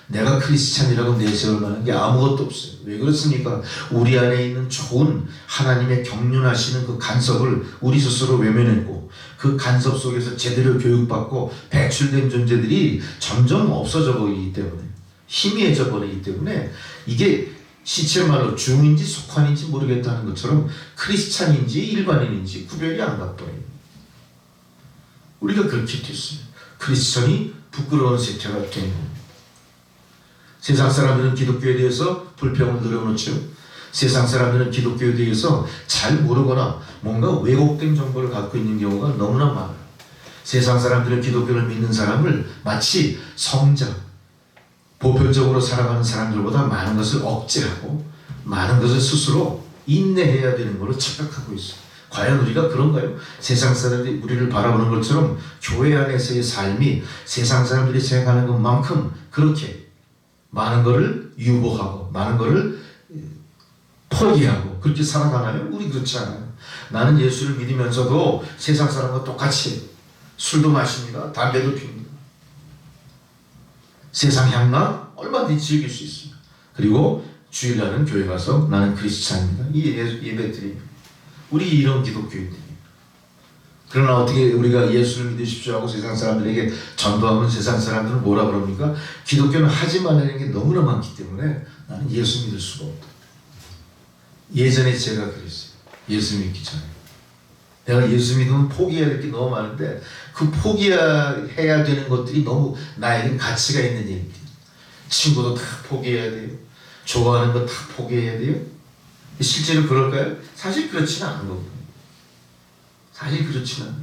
내가 크리스찬이라고 내세울 만한 게 아무것도 없어요. 왜 그렇습니까? 우리 안에 있는 좋은 하나님의 경륜하시는 그 간섭을 우리 스스로 외면했고 그 간섭 속에서 제대로 교육받고 배출된 존재들이 점점 없어져 버리기 때문에 희미해져 버리기 때문에 이게 시체 말로 중인지 속환인지 모르겠다는 것처럼 크리스찬인지 일반인인지 구별이 안 가버려요. 우리가 그렇게 됐어요. 크리스천이 부끄러운 세태가 된 겁니다. 세상 사람들은 기독교에 대해서 불평을 늘어놓죠. 세상 사람들은 기독교에 대해서 잘 모르거나 뭔가 왜곡된 정보를 갖고 있는 경우가 너무나 많아요. 세상 사람들은 기독교를 믿는 사람을 마치 성자, 보편적으로 살아가는 사람들보다 많은 것을 억제하고 많은 것을 스스로 인내해야 되는 걸로 착각하고 있어요. 과연 우리가 그런가요? 세상 사람들이 우리를 바라보는 것처럼 교회 안에서의 삶이 세상 사람들이 생각하는 것만큼 그렇게 많은 것을 유보하고 많은 것을 포기하고 그렇게 살아가나요? 우리 그렇지 않아요. 나는 예수를 믿으면서도 세상 사람과 똑같이 술도 마십니다. 담배도 피웁니다. 세상 향락 얼마든지 즐길 수 있습니다. 그리고 주일날은 교회 가서 나는 크리스찬입니다. 이 예배 드립니다. 우리 이런 기독교인들이에요. 그러나 어떻게 우리가 예수를 믿으십시오 하고 세상 사람들에게 전도하면 세상 사람들은 뭐라 그럽니까? 기독교는 하지 말라는 게 너무나 많기 때문에 나는 예수 믿을 수가 없다. 예전에 제가 그랬어요. 예수 믿기 전에. 내가 예수 믿으면 포기해야 될 게 너무 많은데 그 포기해야 되는 것들이 너무 나에겐 가치가 있는 일이에요. 친구도 다 포기해야 돼요. 좋아하는 거 다 포기해야 돼요. 실제로 그럴까요? 사실 그렇지는 않은 거거든요. 사실 그렇지는 않아요.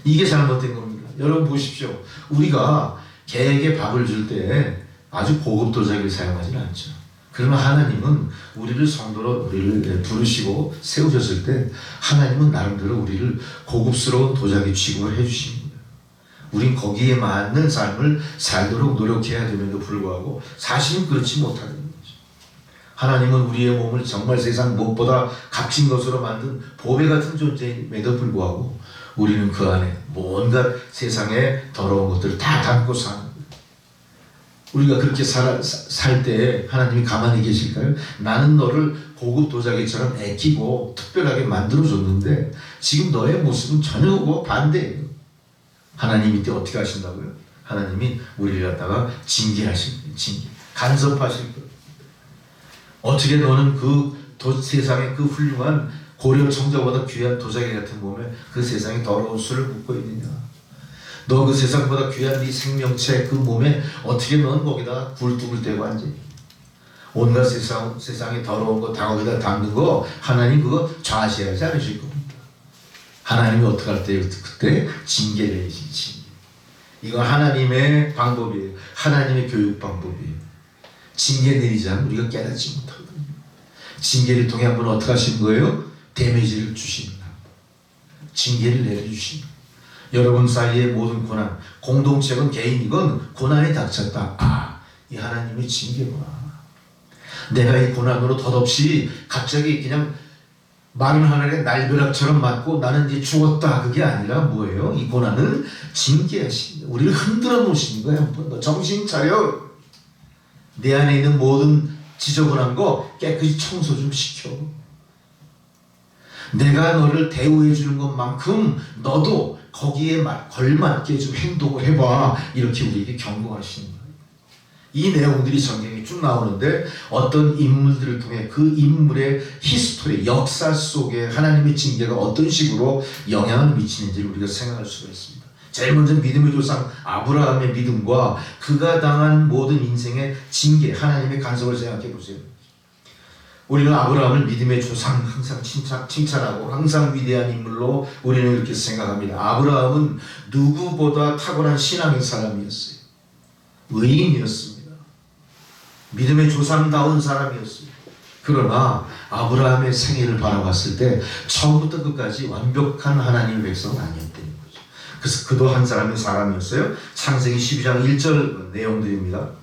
이게 잘못된 겁니다. 여러분 보십시오. 우리가 개에게 밥을 줄 때 아주 고급 도자기를 사용하지는 않죠. 그러나 하나님은 우리를 성도로 우리를 부르시고 세우셨을 때 하나님은 나름대로 우리를 고급스러운 도자기 취급을 해주십니다. 우린 거기에 맞는 삶을 살도록 노력해야 됨에도 불구하고 사실은 그렇지 못하는 거죠. 하나님은 우리의 몸을 정말 세상 무엇보다 값진 것으로 만든 보배 같은 존재임에도 불구하고 우리는 그 안에 뭔가 세상의 더러운 것들을 다 담고 사는 거예요. 우리가 그렇게 살 때 하나님이 가만히 계실까요? 나는 너를 고급 도자기처럼 애끼고 특별하게 만들어줬는데 지금 너의 모습은 전혀 그거 반대예요. 하나님이 이때 어떻게 하신다고요? 하나님이 우리를 갖다가 징계하실 거예요. 징계. 간섭하실 거예요. 어떻게 너는 세상의 그 훌륭한 고려 청자보다 귀한 도자기 같은 몸에 그 세상에 더러운 술을 붓고 있느냐? 너 그 세상보다 귀한 네 생명체 그 몸에 어떻게 넌 거기다 굴뚝을 대고 앉니? 온갖 세상에 더러운 거 다 거기다 담는 거 하나님 그거 좌시하지 않으실 겁니다. 하나님이 어떻게 할 때요? 그때 징계를 해주신 징계. 이건 하나님의 방법이에요. 하나님의 교육 방법이에요. 징계 내리지 않으면 우리가 깨닫지 못하거든요. 징계를 통해 한번 어떻게 하시는 거예요? 데미지를 주십니다. 징계를 내려주십니다. 여러분 사이의 모든 고난, 공동체건 개인이건 고난이 닥쳤다. 아, 이 하나님의 징계구나. 내가 이 고난으로 덧없이 갑자기 그냥 마른 하늘에 날벼락처럼 맞고 나는 이제 죽었다. 그게 아니라 뭐예요? 이 고난은 징계하십니다. 우리를 흔들어 놓으시는 거예요. 한번 너 정신 차려. 내 안에 있는 모든 지저분한 거 깨끗이 청소 좀 시켜. 내가 너를 대우해 주는 것만큼 너도 거기에 걸맞게 좀 행동을 해봐. 이렇게 우리에게 경고하시는 거예요. 이 내용들이 성경에 쭉 나오는데 어떤 인물들을 통해 그 인물의 히스토리, 역사 속에 하나님의 징계가 어떤 식으로 영향을 미치는지를 우리가 생각할 수가 있습니다. 제일 먼저 믿음의 조상 아브라함의 믿음과 그가 당한 모든 인생의 징계, 하나님의 간섭을 생각해 보세요. 우리는 아브라함을 믿음의 조상 항상 칭찬하고 항상 위대한 인물로 우리는 이렇게 생각합니다. 아브라함은 누구보다 탁월한 신앙의 사람이었어요. 의인이었습니다. 믿음의 조상다운 사람이었어요. 그러나 아브라함의 생애를 바라봤을 때 처음부터 끝까지 완벽한 하나님의 백성은 아니었다는 거죠. 그래서 그도 한 사람이었어요. 창세기 12장 1절 내용들입니다.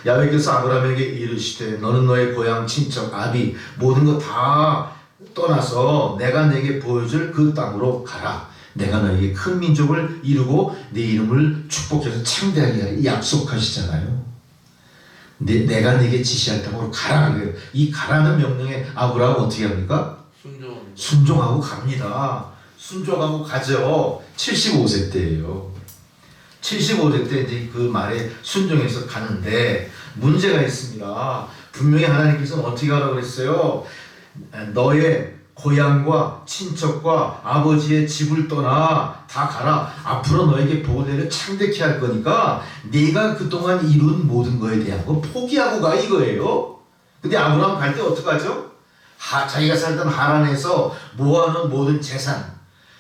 야훼께서 아브라함에게 이르시되 너는 너의 고향 친척 아비 모든 거 다 떠나서 내가 내게 보여줄 그 땅으로 가라. 내가 너에게 큰 민족을 이루고 네 이름을 축복해서 창대하게 하리 약속하시잖아요. 내가 내게 지시할 땅으로 가라. 이 가라는 명령에 아브라함 어떻게 합니까? 순종하고 갑니다. 순종하고 가죠. 75세 때예요. 75세 때 이제 그 말에 순종해서 가는데 문제가 있습니다. 분명히 하나님께서는 어떻게 하라고 그랬어요? 너의 고향과 친척과 아버지의 집을 떠나 다 가라. 앞으로 너에게 보내를 창대케 할 거니까 네가 그동안 이룬 모든 거에 대한 거 포기하고 가 이거예요. 근데 아브라함 갈 때 어떡하죠? 자기가 살던 하란에서 모아놓은 모든 재산,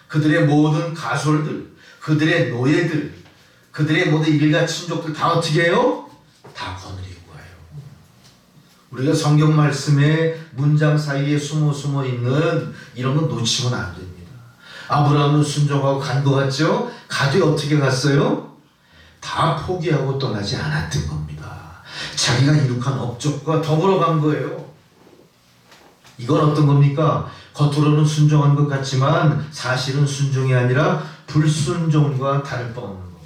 그들의 모든 가솔들, 그들의 노예들, 그들의 모든 일가 친족들 다 어떻게 해요? 다 거느리고 가요. 우리가 성경 말씀의 문장 사이에 숨어 있는 이런 건 놓치면 안 됩니다. 아브라함은 순종하고 간 것 같죠? 가되 어떻게 갔어요? 다 포기하고 떠나지 않았던 겁니다. 자기가 이룩한 업적과 더불어 간 거예요. 이건 어떤 겁니까? 겉으로는 순종한 것 같지만 사실은 순종이 아니라 불순종과 다를 바 없는 겁니다.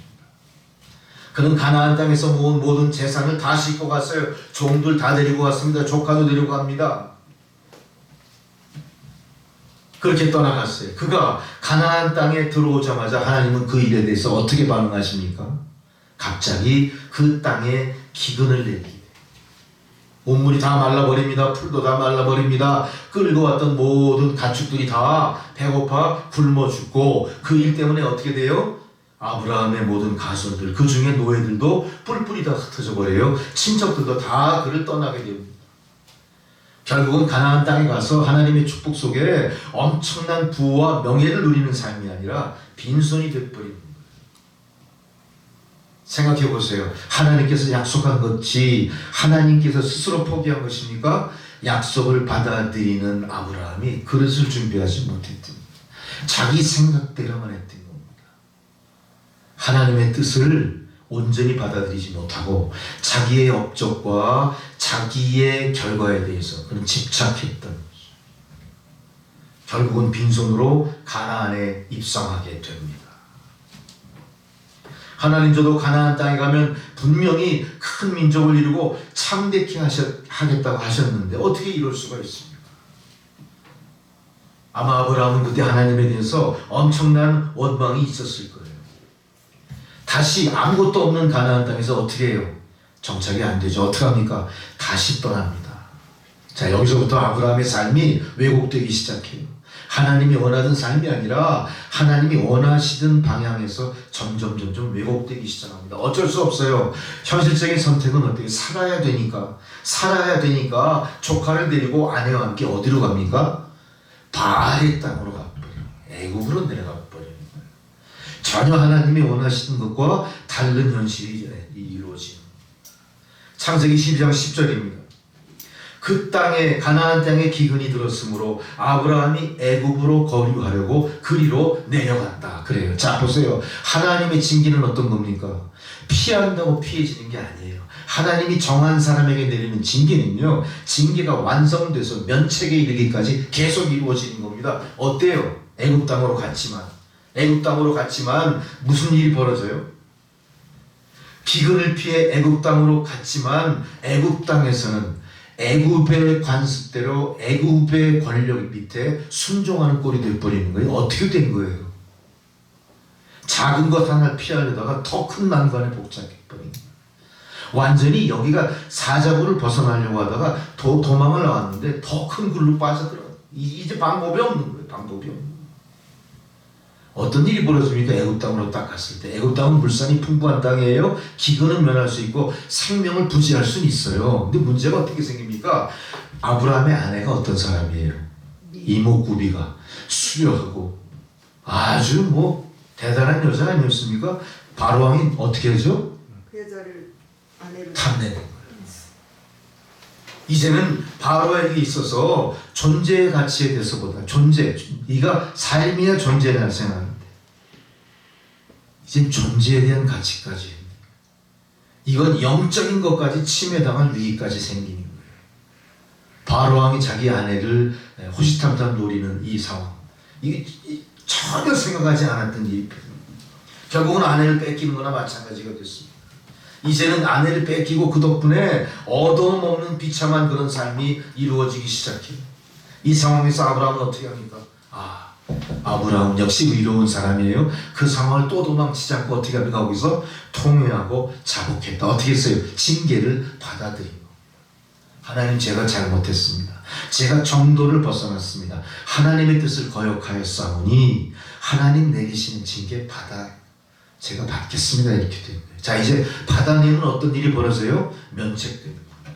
그는 가나안 땅에서 모은 모든 재산을 다 싣고 갔어요. 종들 다 데리고 갔습니다. 조카도 데리고 갑니다. 그렇게 떠나갔어요. 그가 가나안 땅에 들어오자마자 하나님은 그 일에 대해서 어떻게 반응하십니까? 갑자기 그 땅에 기근을 내리게 온물이 다 말라버립니다. 풀도 다 말라버립니다. 끌고 왔던 모든 가축들이 다 배고파 굶어 죽고 그 일 때문에 어떻게 돼요? 아브라함의 모든 가손들, 그 중에 노예들도 뿔뿔이 다 흩어져 버려요. 친척들도 다 그를 떠나게 됩니다. 결국은 가나안 땅에 가서 하나님의 축복 속에 엄청난 부와 명예를 누리는 삶이 아니라 빈손이 되어버리는 거예요. 생각해 보세요. 하나님께서 약속한 것이 하나님께서 스스로 포기한 것입니까? 약속을 받아들이는 아브라함이 그릇을 준비하지 못했던 자기 생각대로만 했던 겁니다. 하나님의 뜻을 온전히 받아들이지 못하고 자기의 업적과 자기의 결과에 대해서 그는 집착했던 거죠. 결국은 빈손으로 가나안에 입성하게 됩니다. 하나님 저도 가나안 땅에 가면 분명히 큰 민족을 이루고 창대케 하겠다고 하셨는데 어떻게 이럴 수가 있습니까? 아마 아브라함은 그때 하나님에 대해서 엄청난 원망이 있었을 거예요. 다시 아무것도 없는 가나안 땅에서 어떻게 해요? 정착이 안 되죠. 어떻게 합니까? 다시 떠납니다. 자, 여기서부터 아브라함의 삶이 왜곡되기 시작해요. 하나님이 원하던 삶이 아니라 하나님이 원하시던 방향에서 점점 왜곡되기 시작합니다. 어쩔 수 없어요. 현실적인 선택은 어떻게 살아야 되니까 조카를 데리고 아내와 함께 어디로 갑니까? 바알의 땅으로 가버려요. 애국으로 내려가 버려요. 전혀 하나님이 원하시는 것과 다른 현실이 이루어지는 창세기 12장 10절입니다. 그 땅에 가나안 땅에 기근이 들었으므로 아브라함이 애굽으로 거류하려고 그리로 내려갔다. 그래요. 자 보세요. 하나님의 징계는 어떤 겁니까? 피한다고 피해지는 게 아니에요. 하나님이 정한 사람에게 내리는 징계는요. 징계가 완성돼서 면책에 이르기까지 계속 이루어지는 겁니다. 어때요? 애굽 땅으로 갔지만 무슨 일이 벌어져요? 기근을 피해 애굽 땅으로 갔지만 애굽 땅에서는 애굽의 관습대로 애굽의 권력 밑에 순종하는 꼴이 되어버리는 거예요. 어떻게 된 거예요? 작은 것 하나 피하려다가 더 큰 난관에 복잡해버린 거예요. 완전히 여기가 사자굴을 벗어나려고 하다가 도망을 나왔는데 더 큰 굴로 빠져들어요. 이제 방법이 없는 거예요. 어떤 일이 벌어집니까? 애굽 땅으로 딱 갔을 때. 애굽 땅은 물산이 풍부한 땅이에요. 기근은 면할 수 있고 생명을 부지할 수는 있어요. 근데 문제가 어떻게 생깁니까? 아브라함의 아내가 어떤 사람이에요? 이목구비가 수려하고 아주 대단한 여자 아니었습니까? 바로 왕이 어떻게 하죠? 그 여자를 아내로 탐내는 거예요. 이제는 바로에게 있어서 존재의 가치에 대해서보다 네가 삶이야 존재냐 생각하는데 이젠 존재에 대한 가치까지 이건 영적인 것까지 침해당할 위기까지 생기는 거예요. 바로왕이 자기 아내를 호시탐탐 노리는 이 상황 이게 전혀 생각하지 않았던 일입니다. 결국은 아내를 뺏기는 거나 마찬가지가 됐습니다. 이제는 아내를 뺏기고 그 덕분에 얻어먹는 비참한 그런 삶이 이루어지기 시작해요. 이 상황에서 아브라함은 어떻게 합니까? 아브라함은 역시 의로운 사람이에요. 그 상황을 또 도망치지 않고 어떻게 합니까? 거기서 통회하고 자복했다. 어떻게 했어요? 징계를 받아들인 거. 하나님, 제가 잘못했습니다. 제가 정도를 벗어났습니다. 하나님의 뜻을 거역하였사오니 하나님 내리시는 징계 제가 받겠습니다. 이렇게 된 거예요. 자, 이제 받아내면 어떤 일이 벌어져요? 면책되는 겁니다.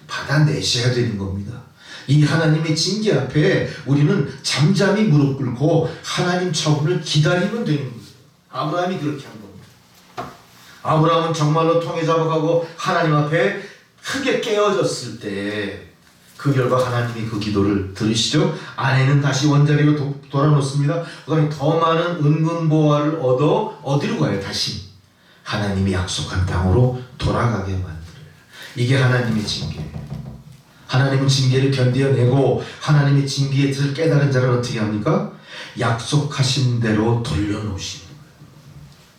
받아내셔야 되는 겁니다. 이 하나님의 징계 앞에 우리는 잠잠히 무릎 꿇고 하나님 처분을 기다리면 되는 거예요. 아브라함이 그렇게 한 겁니다. 아브라함은 정말로 통에 잡아가고 하나님 앞에 크게 깨어졌을 때 그 결과 하나님이 그 기도를 들으시죠. 아내는 다시 원자리로 돌아놓습니다. 그다음에 더 많은 은근보화를 얻어 어디로 가요? 다시 하나님이 약속한 땅으로 돌아가게 만들어요. 이게 하나님의 징계예요. 하나님은 징계를 견뎌내고 하나님의 징계의 뜻을 깨달은 자를 어떻게 합니까? 약속하신 대로 돌려놓으시는 거예요.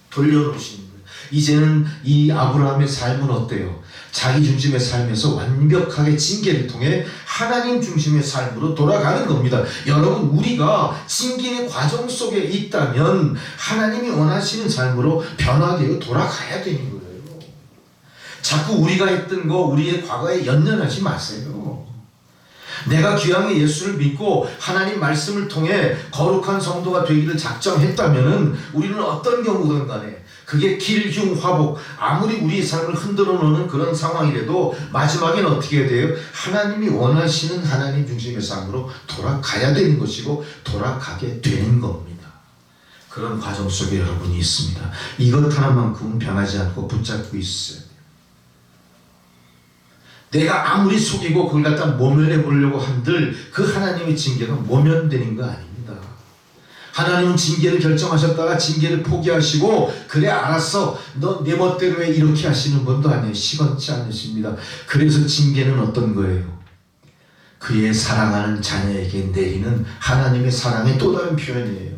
돌려놓으시는 거예요. 이제는 이 아브라함의 삶은 어때요? 자기 중심의 삶에서 완벽하게 징계를 통해 하나님 중심의 삶으로 돌아가는 겁니다. 여러분, 우리가 징계의 과정 속에 있다면 하나님이 원하시는 삶으로 변하게 돌아가야 되는 거예요. 자꾸 우리가 했던 거 우리의 과거에 연연하지 마세요. 내가 귀하게 예수를 믿고 하나님 말씀을 통해 거룩한 성도가 되기를 작정했다면 우리는 어떤 경우든 간에 그게 길흉화복, 아무리 우리의 삶을 흔들어 놓는 그런 상황이라도 마지막에는 어떻게 돼요? 하나님이 원하시는 하나님 중심의 삶으로 돌아가야 되는 것이고 돌아가게 되는 겁니다. 그런 과정 속에 여러분이 있습니다. 이것 하나만큼은 변하지 않고 붙잡고 있어요. 내가 아무리 속이고 그걸 갖다 모면해 보려고 한들 그 하나님의 징계가 모면되는 거 아닙니다. 하나님은 징계를 결정하셨다가 징계를 포기하시고 그래 알았어 너 내 멋대로 해 이렇게 하시는 분도 아니에요. 시건치 않으십니다. 그래서 징계는 어떤 거예요? 그의 사랑하는 자녀에게 내리는 하나님의 사랑의 또 다른 표현이에요.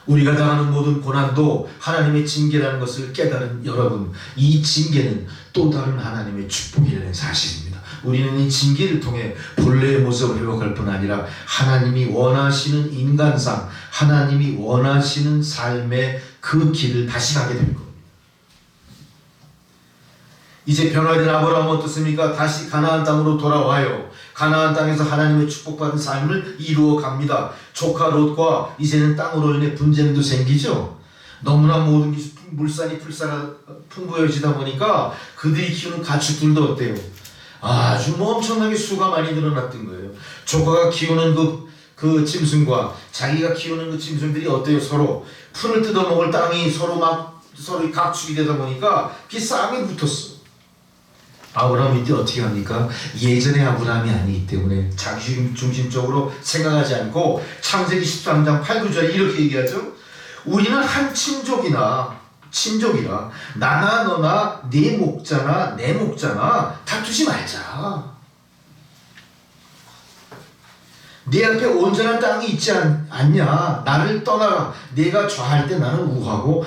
우리가 당하는 모든 고난도 하나님의 징계라는 것을 깨달은 여러분, 이 징계는 또 다른 하나님의 축복이라는 사실입니다. 우리는 이 징계를 통해 본래의 모습을 회복할 뿐 아니라 하나님이 원하시는 인간상, 하나님이 원하시는 삶의 그 길을 다시 가게 될 겁니다. 이제 변화된 아브라함은 어떻습니까? 다시 가나안 땅으로 돌아와요. 가나안 땅에서 하나님의 축복받은 삶을 이루어 갑니다. 조카 롯과 이제는 땅으로 인해 분쟁도 생기죠. 너무나 모든 게 물산이 풍부해지다 보니까 그들이 키우는 가축들도 어때요? 아주 엄청나게 수가 많이 늘어났던 거예요. 조카가 키우는 그 짐승과 자기가 키우는 그 짐승들이 어때요? 서로 풀을 뜯어먹을 땅이 서로 각축이 되다 보니까 그 싸움이 붙었어. 아브라함이 이때 어떻게 합니까? 예전의 아브라함이 아니기 때문에 자기 중심적으로 생각하지 않고 창세기 13장 8, 9절에 이렇게 얘기하죠. 우리는 한 친족이라 나나 너나 네 목자나 내 목자나 다투지 말자. 네 앞에 온전한 땅이 있지 않냐? 나를 떠나라. 내가 좌할 때 나는 우하고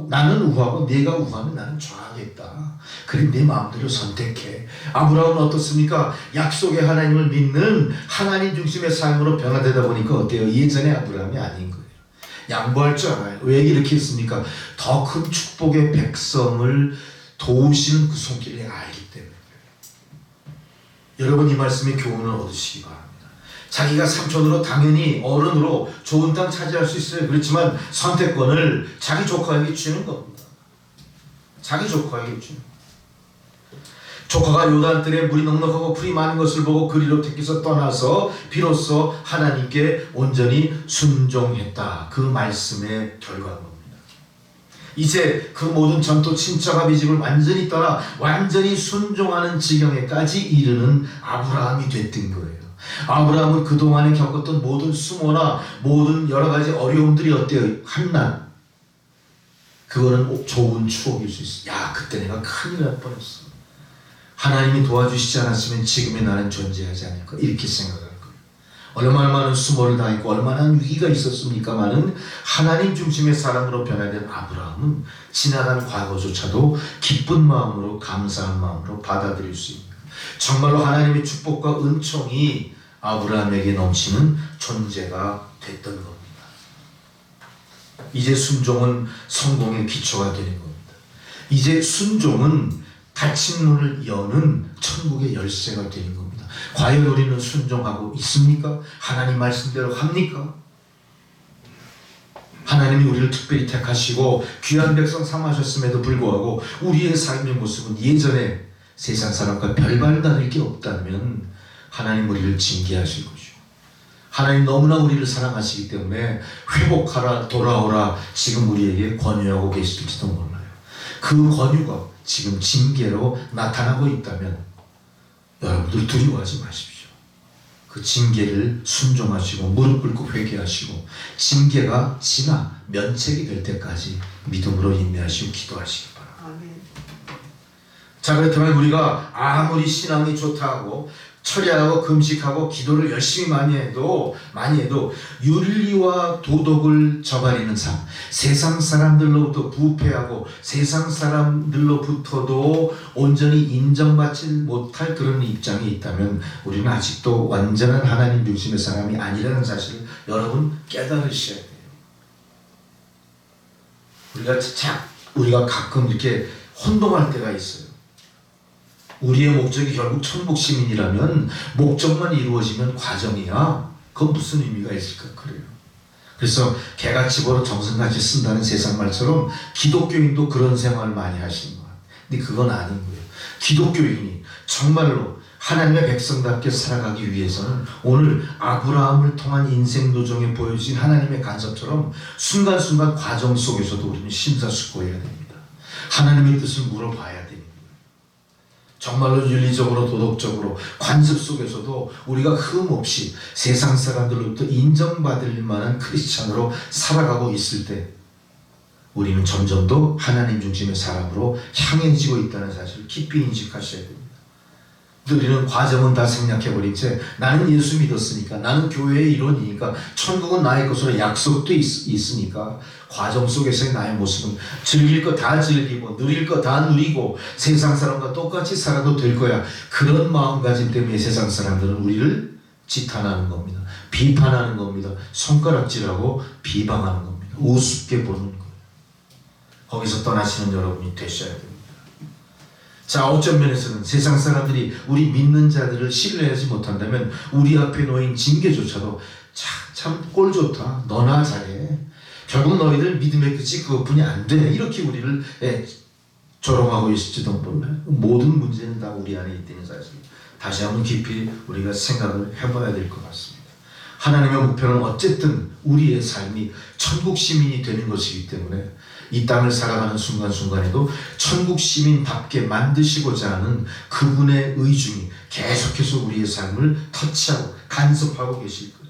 나는 우하고 내가 우하면 나는 좌하겠다. 그래 내 마음대로 선택해. 아브라함은 어떻습니까? 약속의 하나님을 믿는 하나님 중심의 삶으로 변화되다 보니까 어때요? 예전의 아브라함이 아닌 거예요. 양보할 줄 알아요. 왜 이렇게 했습니까? 더 큰 축복의 백성을 도우시는 그 손길을 내가 알기 때문에. 여러분 이 말씀의 교훈을 얻으시기 바랍니다. 자기가 삼촌으로 당연히 어른으로 좋은 땅 차지할 수 있어요. 그렇지만 선택권을 자기 조카에게 주는 겁니다. 자기 조카에게 주는 겁니다. 조카가 요단뜰에 물이 넉넉하고 풀이 많은 것을 보고 그리로 택해서 떠나서 비로소 하나님께 온전히 순종했다. 그 말씀의 결과인 겁니다. 이제 그 모든 전토 친척아비 집을 완전히 떠나 완전히 순종하는 지경에까지 이르는 아브라함이 됐던 거예요. 아브라함은 그동안에 겪었던 모든 수모나 모든 여러 가지 어려움들이 어때요? 한낱 그거는 좋은 추억일 수 있어요. 야 그때 내가 큰일 날 뻔했어. 하나님이 도와주시지 않았으면 지금의 나는 존재하지 않을까 이렇게 생각할 거예요. 얼마나 많은 수모를 당했고 얼마나 위기가 있었습니까마는 하나님 중심의 사람으로 변화된 아브라함은 지나간 과거조차도 기쁜 마음으로 감사한 마음으로 받아들일 수 있는 정말로 하나님의 축복과 은총이 아브라함에게 넘치는 존재가 됐던 겁니다. 이제 순종은 성공의 기초가 되는 겁니다. 이제 순종은 닫힌 문을 여는 천국의 열쇠가 되는 겁니다. 과연 우리는 순종하고 있습니까? 하나님 말씀대로 합니까? 하나님이 우리를 특별히 택하시고 귀한 백성 삼으셨음에도 불구하고 우리의 삶의 모습은 예전에 세상 사람과 별반 다를 게 없다면 하나님 우리를 징계하실 것이고, 하나님 너무나 우리를 사랑하시기 때문에 회복하라, 돌아오라 지금 우리에게 권유하고 계실지도 몰라요. 그 권유가 지금 징계로 나타나고 있다면 여러분들 두려워하지 마십시오. 그 징계를 순종하시고 무릎 꿇고 회개하시고 징계가 지나 면책이 될 때까지 믿음으로 인내하시고 기도하시기 바랍니다. 아멘. 자, 그렇다면 우리가 아무리 신앙이 좋다고 철야하고 금식하고 기도를 열심히 많이 해도 윤리와 도덕을 저버리는 삶, 세상 사람들로부터 부패하고 세상 사람들로부터도 온전히 인정받지 못할 그런 입장이 있다면 우리는 아직도 완전한 하나님 중심의 사람이 아니라는 사실을 여러분 깨달으셔야 돼요. 우리가 가끔 이렇게 혼동할 때가 있어요. 우리의 목적이 결국 천국 시민이라면 목적만 이루어지면 과정이야. 그건 무슨 의미가 있을까 그래요. 그래서 개같이 벌어 정성같이 쓴다는 세상 말처럼 기독교인도 그런 생활을 많이 하시는 거야. 근데 그건 아닌 거예요. 기독교인이 정말로 하나님의 백성답게 살아가기 위해서는 오늘 아브라함을 통한 인생 도정에 보여진 하나님의 간섭처럼 순간순간 과정 속에서도 우리는 심사숙고해야 됩니다. 하나님의 뜻을 물어봐야 됩니다. 정말로 윤리적으로 도덕적으로 관습 속에서도 우리가 흠없이 세상 사람들로부터 인정받을 만한 크리스찬으로 살아가고 있을 때 우리는 점점 더 하나님 중심의 사람으로 향해지고 있다는 사실을 깊이 인식하셔야 됩니다. 우리는 과정은 다 생략해버린 채 나는 예수 믿었으니까, 나는 교회의 일원이니까, 천국은 나의 것으로 약속도 있으니까 과정 속에서의 나의 모습은 즐길 거 다 즐기고 누릴 거 다 누리고 세상 사람과 똑같이 살아도 될 거야. 그런 마음가짐 때문에 세상 사람들은 우리를 지탄하는 겁니다. 비판하는 겁니다. 손가락질하고 비방하는 겁니다. 우습게 보는 거예요. 거기서 떠나시는 여러분이 되셔야 됩니다. 자, 어떤 면에서는 세상 사람들이 우리 믿는 자들을 신뢰하지 못한다면 우리 앞에 놓인 징계조차도 참 꼴 좋다, 너나 잘해, 결국 너희들 믿음의 끝이 그것뿐이 안 돼, 이렇게 우리를 조롱하고 있을지도 몰라요. 모든 문제는 다 우리 안에 있다는 사실 다시 한번 깊이 우리가 생각을 해봐야 될 것 같습니다. 하나님의 목표는 어쨌든 우리의 삶이 천국 시민이 되는 것이기 때문에 이 땅을 살아가는 순간순간에도 천국 시민답게 만드시고자 하는 그분의 의중이 계속해서 우리의 삶을 터치하고 간섭하고 계실 거예요.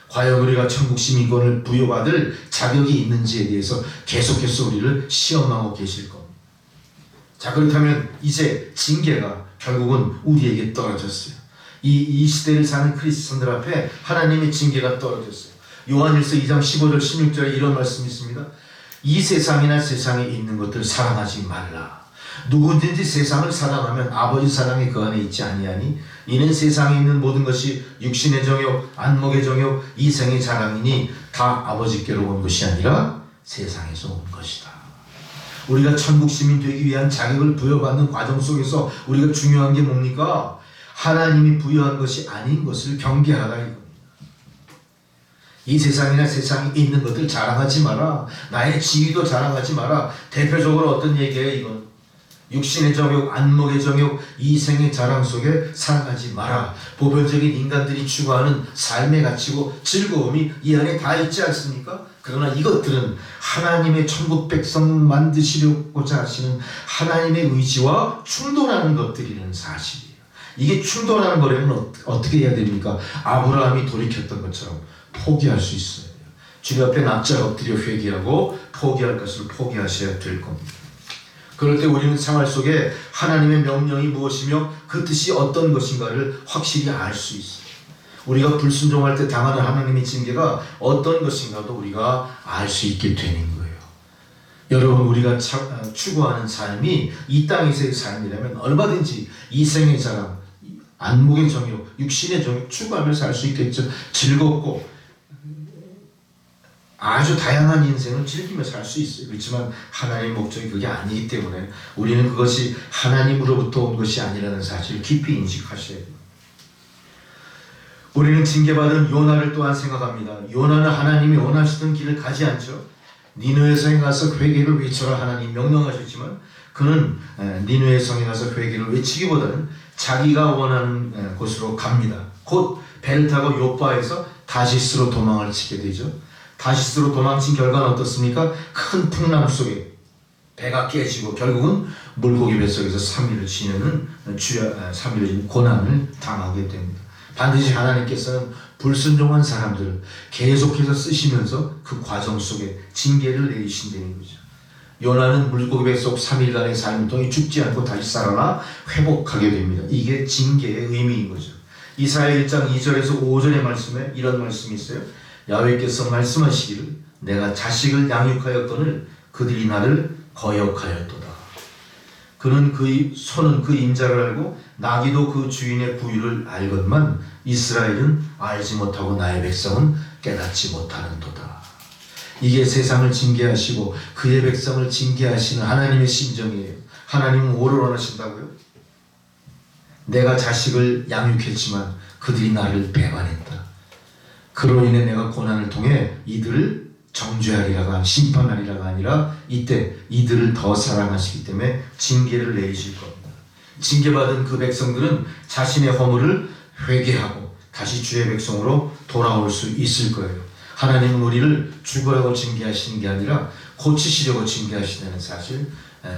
과연 우리가 천국 시민권을 부여받을 자격이 있는지에 대해서 계속해서 우리를 시험하고 계실 겁니다. 자, 그렇다면 이제 징계가 결국은 우리에게 떨어졌어요. 이 시대를 사는 크리스천들 앞에 하나님의 징계가 떨어졌어요. 요한일서 2장 15절 16절에 이런 말씀이 있습니다. 이 세상이나 세상에 있는 것들 사랑하지 말라. 누구든지 세상을 사랑하면 아버지 사랑이 그 안에 있지 아니하니 이는 세상에 있는 모든 것이 육신의 정욕, 안목의 정욕, 이생의 자랑이니 다 아버지께로 온 것이 아니라 세상에서 온 것이다. 우리가 천국 시민 되기 위한 자격을 부여받는 과정 속에서 우리가 중요한 게 뭡니까? 하나님이 부여한 것이 아닌 것을 경계하라 이겁니다. 이 세상이나 세상에 있는 것들 자랑하지 마라. 나의 지위도 자랑하지 마라. 대표적으로 어떤 얘기예요 이건? 육신의 정욕, 안목의 정욕, 이생의 자랑 속에 살아가지 마라. 보편적인 인간들이 추구하는 삶의 가치고 즐거움이 이 안에 다 있지 않습니까? 그러나 이것들은 하나님의 천국 백성 만드시려고자 하시는 하나님의 의지와 충돌하는 것들이라는 사실이에요. 이게 충돌하는 거라면 어떻게 해야 됩니까? 아브라함이 돌이켰던 것처럼 포기할 수 있어야 돼요. 주님 앞에 납작 엎드려 회개하고 포기할 것을 포기하셔야 될 겁니다. 그럴 때 우리는 생활 속에 하나님의 명령이 무엇이며 그 뜻이 어떤 것인가를 확실히 알 수 있어요. 우리가 불순종할 때 당하는 하나님의 징계가 어떤 것인가도 우리가 알 수 있게 되는 거예요. 여러분, 우리가 추구하는 삶이 이 땅에서의 삶이라면 얼마든지 이생의 자랑, 안목의 정욕, 육신의 정욕 추구하면서 살 수 있겠죠. 즐겁고 아주 다양한 인생을 즐기며 살 수 있어요. 그렇지만 하나님의 목적이 그게 아니기 때문에 우리는 그것이 하나님으로부터 온 것이 아니라는 사실을 깊이 인식하셔야 돼요. 우리는 징계받은 요나를 또한 생각합니다. 요나는 하나님이 원하시던 길을 가지 않죠. 니느웨 성에 가서 회개를 외쳐라 하나님 명령하셨지만 그는 니느웨 성에 가서 회개를 외치기보다는 자기가 원하는 곳으로 갑니다. 곧 배를 타고 요바에서 다시스로 도망을 치게 되죠. 다시스로 도망친 결과는 어떻습니까? 큰 풍랑 속에 배가 깨지고 결국은 물고기 뱃속에서 3일을 지내는 3일의 고난을 당하게 됩니다. 반드시 하나님께서는 불순종한 사람들을 계속해서 쓰시면서 그 과정 속에 징계를 내리신다는 거죠. 요나는 물고기 뱃속 3일간의 삶을 통해 죽지 않고 다시 살아나 회복하게 됩니다. 이게 징계의 의미인 거죠. 이사야 1장 2절에서 5절의 말씀에 이런 말씀이 있어요. 야훼께서 말씀하시기를 내가 자식을 양육하였거늘 그들이 나를 거역하였도다. 그는 소는 그 임자를 알고 나귀도 그 주인의 구유를 알건만 이스라엘은 알지 못하고 나의 백성은 깨닫지 못하는도다. 이게 세상을 징계하시고 그의 백성을 징계하시는 하나님의 심정이에요. 하나님은 뭐를 원하신다고요? 내가 자식을 양육했지만 그들이 나를 배반했다. 그로 인해 내가 고난을 통해 이들을 정죄하리라가 심판하리라가 아니라 이때 이들을 더 사랑하시기 때문에 징계를 내리실 겁니다. 징계받은 그 백성들은 자신의 허물을 회개하고 다시 주의 백성으로 돌아올 수 있을 거예요. 하나님은 우리를 죽으라고 징계하시는 게 아니라 고치시려고 징계하신다는 사실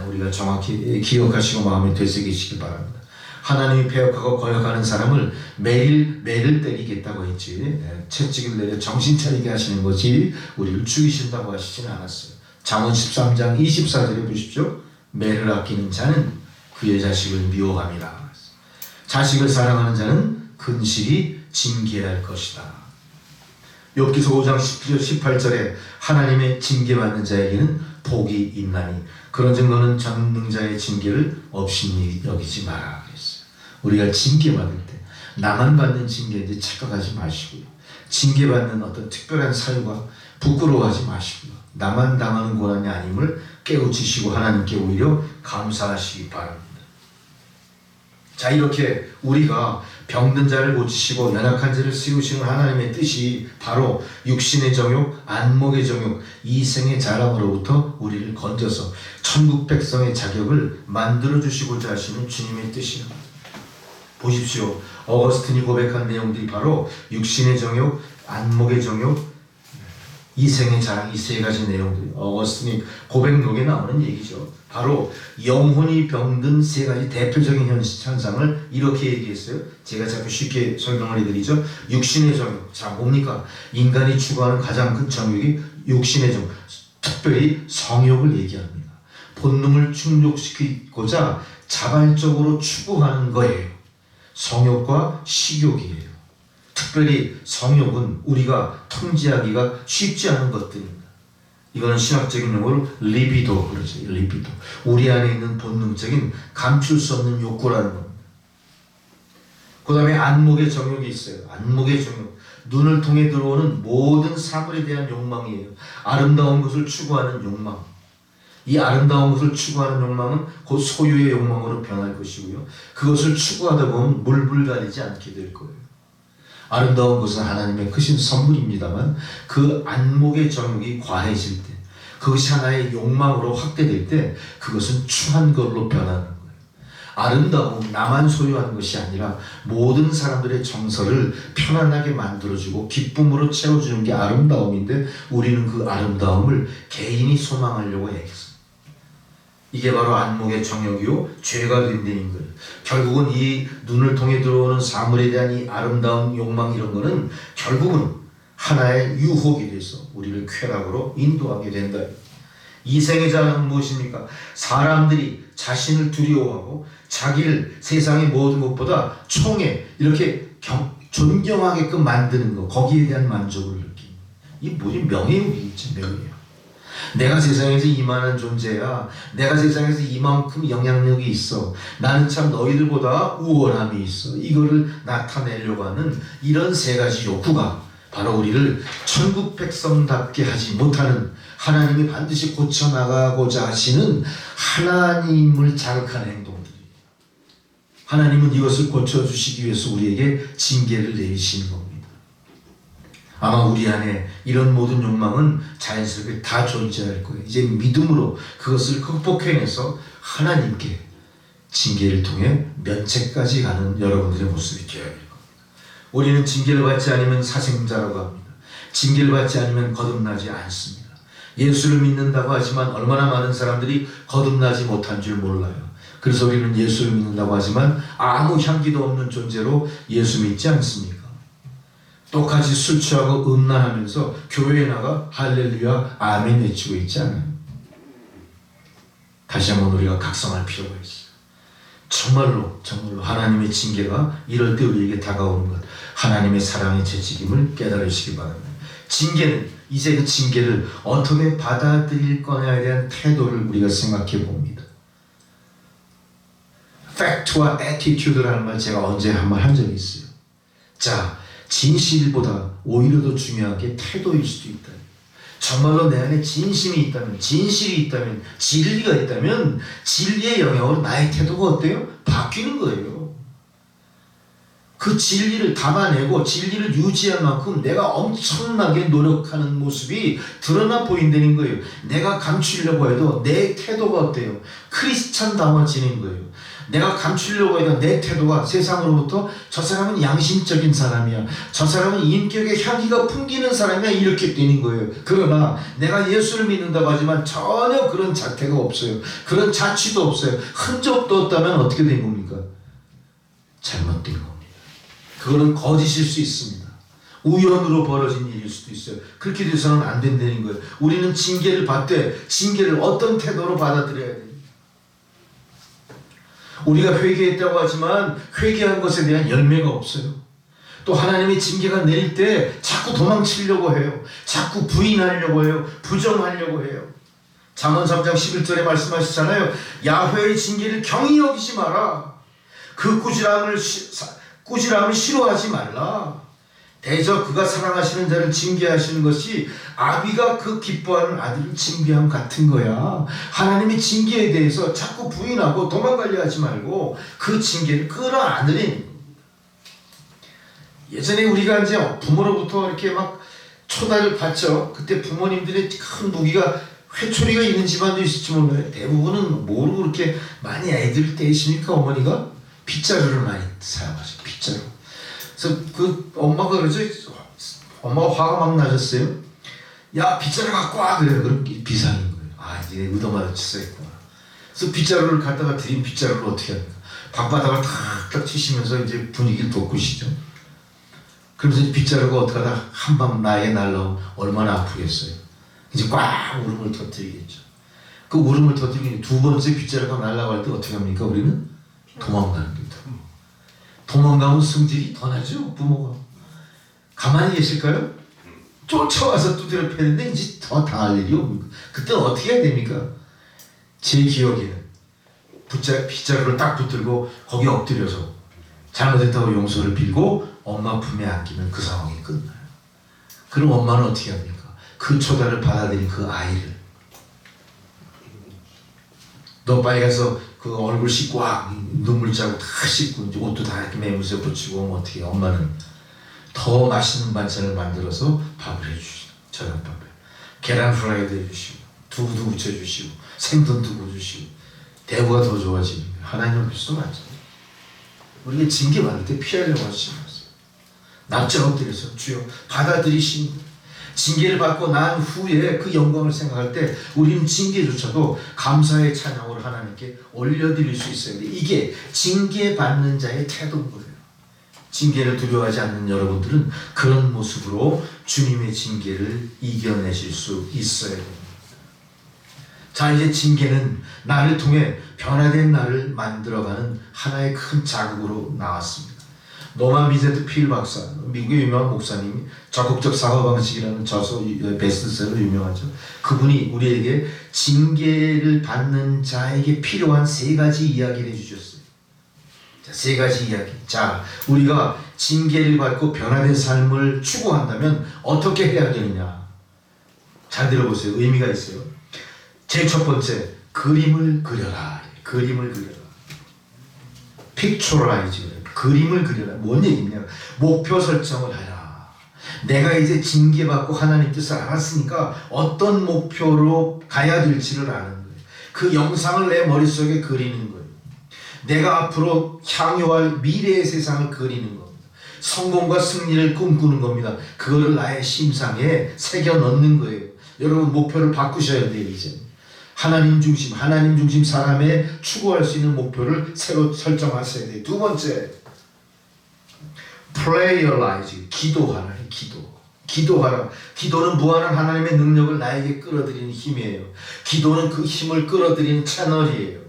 우리가 정확히 기억하시고 마음에 되새기시기 바랍니다. 하나님이 배역하고 거역하는 사람을 매일 때리겠다고 했지 채찍을 내려 정신 차리게 하시는 것이 우리를 죽이신다고 하시지는 않았어요. 잠언 13장 24절에 보십시오. 매를 아끼는 자는 그의 자식을 미워함이라. 자식을 사랑하는 자는 근실히 징계할 것이다. 욥기서 5장 18절에 하나님의 징계받는 자에게는 복이 있나니 그런 증거는 전능자의 징계를 없이 여기지 마라 그랬어요. 우리가 징계받을 때 나만 받는 징계인지 착각하지 마시고요. 징계받는 어떤 특별한 사유가 부끄러워하지 마시고요. 나만 당하는 고난이 아님을 깨우치시고 하나님께 오히려 감사하시기 바랍니다. 자, 이렇게 우리가 병든 자를 고치시고 연약한 자를 세우시는 하나님의 뜻이 바로 육신의 정욕, 안목의 정욕, 이생의 자랑으로부터 우리를 건져서 천국 백성의 자격을 만들어주시고자 하시는 주님의 뜻이옵니다. 보십시오. 어거스틴이 고백한 내용들이 바로 육신의 정욕, 안목의 정욕, 이생의 자랑, 이 세 가지 내용들 어거스틴이 고백록에 나오는 얘기죠. 바로 영혼이 병든 세 가지 대표적인 현상을 이렇게 얘기했어요. 제가 자꾸 쉽게 설명을 해드리죠. 육신의 정욕, 자 뭡니까? 인간이 추구하는 가장 큰 정욕이 육신의 정욕, 특별히 성욕을 얘기합니다. 본능을 충족시키고자 자발적으로 추구하는 거예요. 성욕과 식욕이에요. 특별히 성욕은 우리가 통제하기가 쉽지 않은 것들입니다. 이거는 신학적인 용어로 리비도 그러죠. 리비도. 우리 안에 있는 본능적인 감출 수 없는 욕구라는 겁니다. 그 다음에 안목의 정욕이 있어요. 안목의 정욕. 눈을 통해 들어오는 모든 사물에 대한 욕망이에요. 아름다운 것을 추구하는 욕망. 이 아름다운 것을 추구하는 욕망은 곧 소유의 욕망으로 변할 것이고요. 그것을 추구하다 보면 물불가리지 않게 될 거예요. 아름다운 것은 하나님의 크신 선물입니다만 그 안목의 정욕이 과해질 때 그것이 하나의 욕망으로 확대될 때 그것은 추한 걸로 변하는 거예요. 아름다움은 나만 소유하는 것이 아니라 모든 사람들의 정서를 편안하게 만들어주고 기쁨으로 채워주는 게 아름다움인데 우리는 그 아름다움을 개인이 소망하려고 애쓰. 이게 바로 안목의 정욕이요 죄가 된다는 거예요. 결국은 이 눈을 통해 들어오는 사물에 대한 이 아름다운 욕망 이런 거는 결국은 하나의 유혹이 돼서 우리를 쾌락으로 인도하게 된다. 이생의 자랑은 무엇입니까? 사람들이 자신을 두려워하고 자기를 세상의 모든 것보다 총에 이렇게 존경하게끔 만드는 거, 거기에 대한 만족을 느끼는 이 뭐지? 명예욕이지, 명예욕. 내가 세상에서 이만한 존재야. 내가 세상에서 이만큼 영향력이 있어. 나는 참 너희들보다 우월함이 있어. 이거를 나타내려고 하는 이런 세 가지 욕구가 바로 우리를 천국 백성답게 하지 못하는, 하나님이 반드시 고쳐나가고자 하시는 하나님을 자극하는 행동들이에요. 하나님은 이것을 고쳐주시기 위해서 우리에게 징계를 내리시는 겁니다. 아마 우리 안에 이런 모든 욕망은 자연스럽게 다 존재할 거예요. 이제 믿음으로 그것을 극복해내서 하나님께 징계를 통해 면책까지 가는 여러분들의 모습이 되어야 될 겁니다. 우리는 징계를 받지 않으면 사생자라고 합니다. 징계를 받지 않으면 거듭나지 않습니다. 예수를 믿는다고 하지만 얼마나 많은 사람들이 거듭나지 못한 줄 몰라요. 그래서 우리는 예수를 믿는다고 하지만 아무 향기도 없는 존재로 예수 믿지 않습니까? 똑같이 술 취하고 음란하면서 교회에 나가 할렐루야 아멘 외치고 있지 않아요? 다시 한번 우리가 각성할 필요가 있어요. 정말로 하나님의 징계가 이럴 때 우리에게 다가오는 것, 하나님의 사랑의 재직임을 깨달으시기 바랍니다. 징계는, 이제 그 징계를 어떻게 받아들일 거냐에 대한 태도를 우리가 생각해 봅니다. 팩트와 애티튜드라는 말 제가 언제 한번 한 적이 있어요. 자, 진실보다 오히려 더 중요한 게 태도일 수도 있다. 정말로 내 안에 진심이 있다면, 진실이 있다면, 진리가 있다면 진리의 영향으로 나의 태도가 어때요? 바뀌는 거예요. 그 진리를 담아내고 진리를 유지할 만큼 내가 엄청나게 노력하는 모습이 드러나 보인다는 거예요. 내가 감추려고 해도 내 태도가 어때요? 크리스찬다워지는 거예요. 내가 감추려고 해도 내 태도가 세상으로부터 저 사람은 양심적인 사람이야, 저 사람은 인격의 향기가 풍기는 사람이야, 이렇게 되는 거예요. 그러나 내가 예수를 믿는다고 하지만 전혀 그런 자태가 없어요. 그런 자취도 없어요. 흔적도 없다면 어떻게 된 겁니까? 잘못된 겁니다. 그거는 거짓일 수 있습니다. 우연으로 벌어진 일일 수도 있어요. 그렇게 돼서는 안 된다는 거예요. 우리는 징계를 받되 징계를 어떤 태도로 받아들여야 돼요? 우리가 회개했다고 하지만 회개한 것에 대한 열매가 없어요. 또 하나님의 징계가 내릴 때 자꾸 도망치려고 해요. 자꾸 부인하려고 해요. 부정하려고 해요. 잠언 3장 11절에 말씀하시잖아요. 야훼의 징계를 경히 여기지 마라. 그 꾸지람을 싫어하지 말라. 대저 그가 사랑하시는 자를 징계하시는 것이 아비가 그 기뻐하는 아들을 징계함 같은 거야. 하나님의 징계에 대해서 자꾸 부인하고 도망가려 하지 말고 그 징계를 끌어안으려는. 예전에 우리가 이제 부모로부터 이렇게 막 초대를 받죠. 그때 부모님들의 큰 무기가 회초리가 있는 집안도 있을지 몰라요. 대부분은 뭐로 그렇게 많이 애들을 때리십니까? 어머니가 빗자루를 많이 사용하죠. 빗자루. 그래서 그 엄마가 그러죠. 엄마가 화가 막 나셨어요. 야, 빗자루 갖고 와. 그래요. 그럼 비상인 거예요. 아, 이제 의도마다 치서했구나. 그래서 빗자루를 갖다가 드린 빗자루를 어떻게 합니까? 방바닥을 탁탁 치시면서 이제 분위기를 돋구시죠. 그러면서 이제 빗자루가 어떻게 하다 한방 나에게 날라오면 얼마나 아프겠어요. 이제 꽉 울음을 터뜨리겠죠. 그 울음을 터뜨리니 두 번째 빗자루가 날라갈 때 어떻게 합니까? 우리는 도망가는 겁니다. 도망가면 성질이 더 나죠. 부모가 가만히 계실까요? 쫓아와서 두드려 패는데 이제 더 당할 일이 옵니까? 그때 어떻게 해야 됩니까? 제 기억에는 빗자루를 딱 붙들고 거기 엎드려서 잘못했다고 용서를 빌고 엄마 품에 안기면 그 상황이 끝나요. 그럼 엄마는 어떻게 합니까? 그 초대를 받아들인 그 아이를 너 빨리 가서 그 얼굴 씻고 눈물 자국 다 씻고 이제 옷도 다 이렇게 매무새 붙이고 오면 어떻게 해? 엄마는 더 맛있는 반찬을 만들어서 밥을 해주시고 저녁밥을 계란 프라이도 해주시고 두부도 무쳐주시고 생선도 구워주시고 대우가 더 좋아집니다. 하나님 앞에서도 마찬가지예요. 우리가 징계 받을 때 피하려고 하지 마세요. 납작 엎드려서 주여 받아들이시니 징계를 받고 난 후에 그 영광을 생각할 때 우리는 징계조차도 감사의 찬양으로 하나님께 올려드릴 수 있어야 돼요. 이게 징계받는 자의 태도인 거예요. 징계를 두려워하지 않는 여러분들은 그런 모습으로 주님의 징계를 이겨내실 수 있어야 됩니다. 자, 이제 징계는 나를 통해 변화된 나를 만들어가는 하나의 큰 자극으로 나왔습니다. 노만 비제트 필 박사, 미국의 유명한 목사님이 적극적 사고 방식이라는 저서 베스트셀러 유명하죠. 그분이 우리에게 징계를 받는 자에게 필요한 세 가지 이야기를 해주셨어요. 자, 세 가지 이야기. 자, 우리가 징계를 받고 변화된 삶을 추구한다면 어떻게 해야 되느냐? 잘 들어보세요. 의미가 있어요. 제일 첫 번째, 그림을 그려라. 그림을 그려라. Pictureize. 그림을 그려라. 뭔 얘기냐? 목표 설정을 해라. 내가 이제 징계받고 하나님 뜻을 알았으니까 어떤 목표로 가야 될지를 아는 거예요. 그 영상을 내 머릿속에 그리는 거예요. 내가 앞으로 향유할 미래의 세상을 그리는 겁니다. 성공과 승리를 꿈꾸는 겁니다. 그거를 나의 심상에 새겨 넣는 거예요. 여러분 목표를 바꾸셔야 돼요. 이제 하나님 중심 사람의 추구할 수 있는 목표를 새로 설정하셔야 돼요. 두 번째, prayerize. 기도하라. 기도하라. 기도는 무한한 하나님의 능력을 나에게 끌어들이는 힘이에요. 기도는 그 힘을 끌어들이는 채널이에요.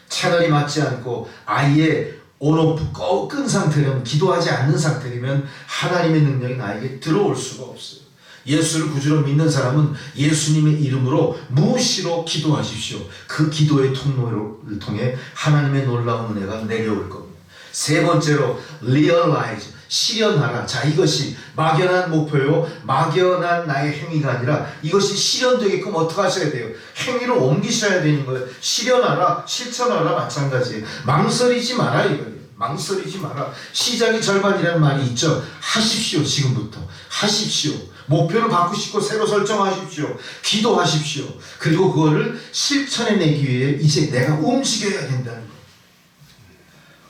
채널이 맞지 않고 아예 온오프 끈 상태라면, 기도하지 않는 상태라면 하나님의 능력이 나에게 들어올 수가 없어요. 예수를 구주로 믿는 사람은 예수님의 이름으로 무시로 기도하십시오. 그 기도의 통로를 통해 하나님의 놀라운 은혜가 내려올 겁니다. 세 번째로 realize. 실현하라. 자, 이것이 막연한 목표요, 막연한 나의 행위가 아니라 이것이 실현되게끔 어떻게 하셔야 돼요? 행위로 옮기셔야 되는 거예요. 실현하라, 실천하라. 마찬가지예요. 망설이지 마라 이거예요. 망설이지 마라. 시작이 절반이라는 말이 있죠. 하십시오. 지금부터 하십시오. 목표를 바꾸시고 새로 설정하십시오. 기도하십시오. 그리고 그거를 실천해내기 위해 이제 내가 움직여야 된다는 거예요.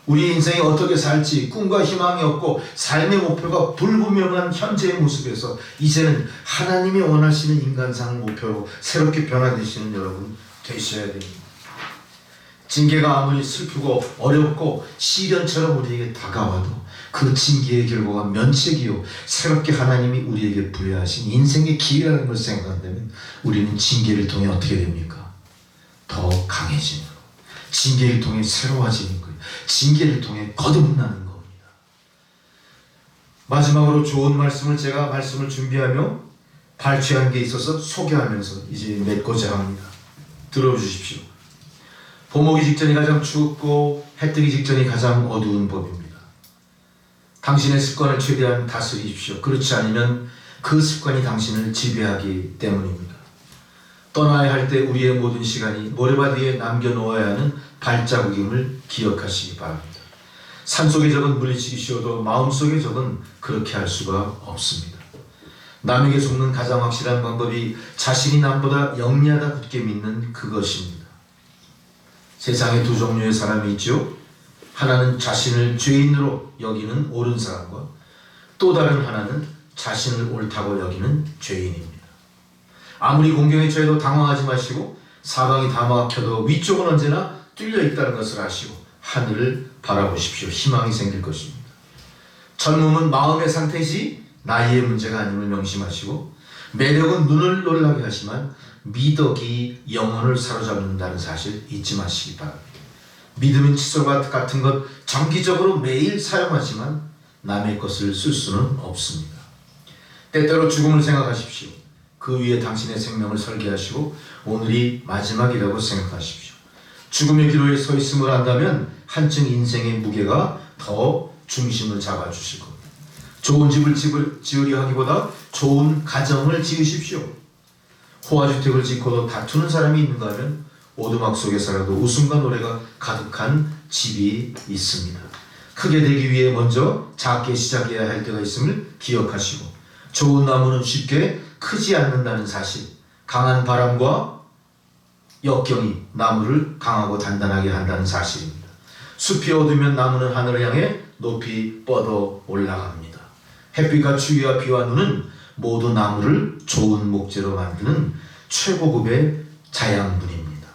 우리 인생이 어떻게 살지 꿈과 희망이 없고 삶의 목표가 불분명한 현재의 모습에서 이제는 하나님이 원하시는 인간상 목표로 새롭게 변화되시는 여러분 되셔야 됩니다. 징계가 아무리 슬프고 어렵고 시련처럼 우리에게 다가와도 그 징계의 결과가 면책이요 새롭게 하나님이 우리에게 부여하신 인생의 기회라는 걸 생각한다면 우리는 징계를 통해 어떻게 됩니까? 더 강해지는 거예요. 징계를 통해 새로워지는 거예요. 징계를 통해 거듭나는 겁니다. 마지막으로 좋은 말씀을 제가 말씀을 준비하며 발췌한 게 있어서 소개하면서 이제 맺고자 합니다. 들어주십시오. 봄 오기 직전이 가장 춥고 해 뜨기 직전이 가장 어두운 법입니다. 당신의 습관을 최대한 다스리십시오. 그렇지 않으면 그 습관이 당신을 지배하기 때문입니다. 떠나야 할 때 우리의 모든 시간이 모래바위에 위에 남겨놓아야 하는 발자국임을 기억하시기 바랍니다. 산속의 적은 물리치기 쉬워도 마음속의 적은 그렇게 할 수가 없습니다. 남에게 속는 가장 확실한 방법이 자신이 남보다 영리하다 굳게 믿는 그것입니다. 세상에 두 종류의 사람이 있죠. 하나는 자신을 죄인으로 여기는 옳은 사람과 또 다른 하나는 자신을 옳다고 여기는 죄인입니다. 아무리 공경에 처해도 당황하지 마시고 사방이 다 막혀도 위쪽은 언제나 뚫려 있다는 것을 아시고 하늘을 바라보십시오. 희망이 생길 것입니다. 젊음은 마음의 상태이지 나이의 문제가 아님을 명심하시고 매력은 눈을 놀라게 하지만 미덕이 영혼을 사로잡는다는 사실 잊지 마시기 바랍니다. 믿음은 칫솔과 같은 것 정기적으로 매일 사용하지만 남의 것을 쓸 수는 없습니다. 때때로 죽음을 생각하십시오. 그 위에 당신의 생명을 설계하시고 오늘이 마지막이라고 생각하십시오. 죽음의 기로에 서 있음을 안다면 한층 인생의 무게가 더 중심을 잡아주실 겁니다. 좋은 집을 지으려 하기보다 좋은 가정을 지으십시오. 호화주택을 짓고도 다투는 사람이 있는가 하면 오두막 속에 살아도 웃음과 노래가 가득한 집이 있습니다. 크게 되기 위해 먼저 작게 시작해야 할 때가 있음을 기억하시고 좋은 나무는 쉽게 크지 않는다는 사실, 강한 바람과 역경이 나무를 강하고 단단하게 한다는 사실입니다. 숲이 어두면 나무는 하늘을 향해 높이 뻗어 올라갑니다. 햇빛과 추위와 비와 눈은 모두 나무를 좋은 목재로 만드는 최고급의 자양분입니다.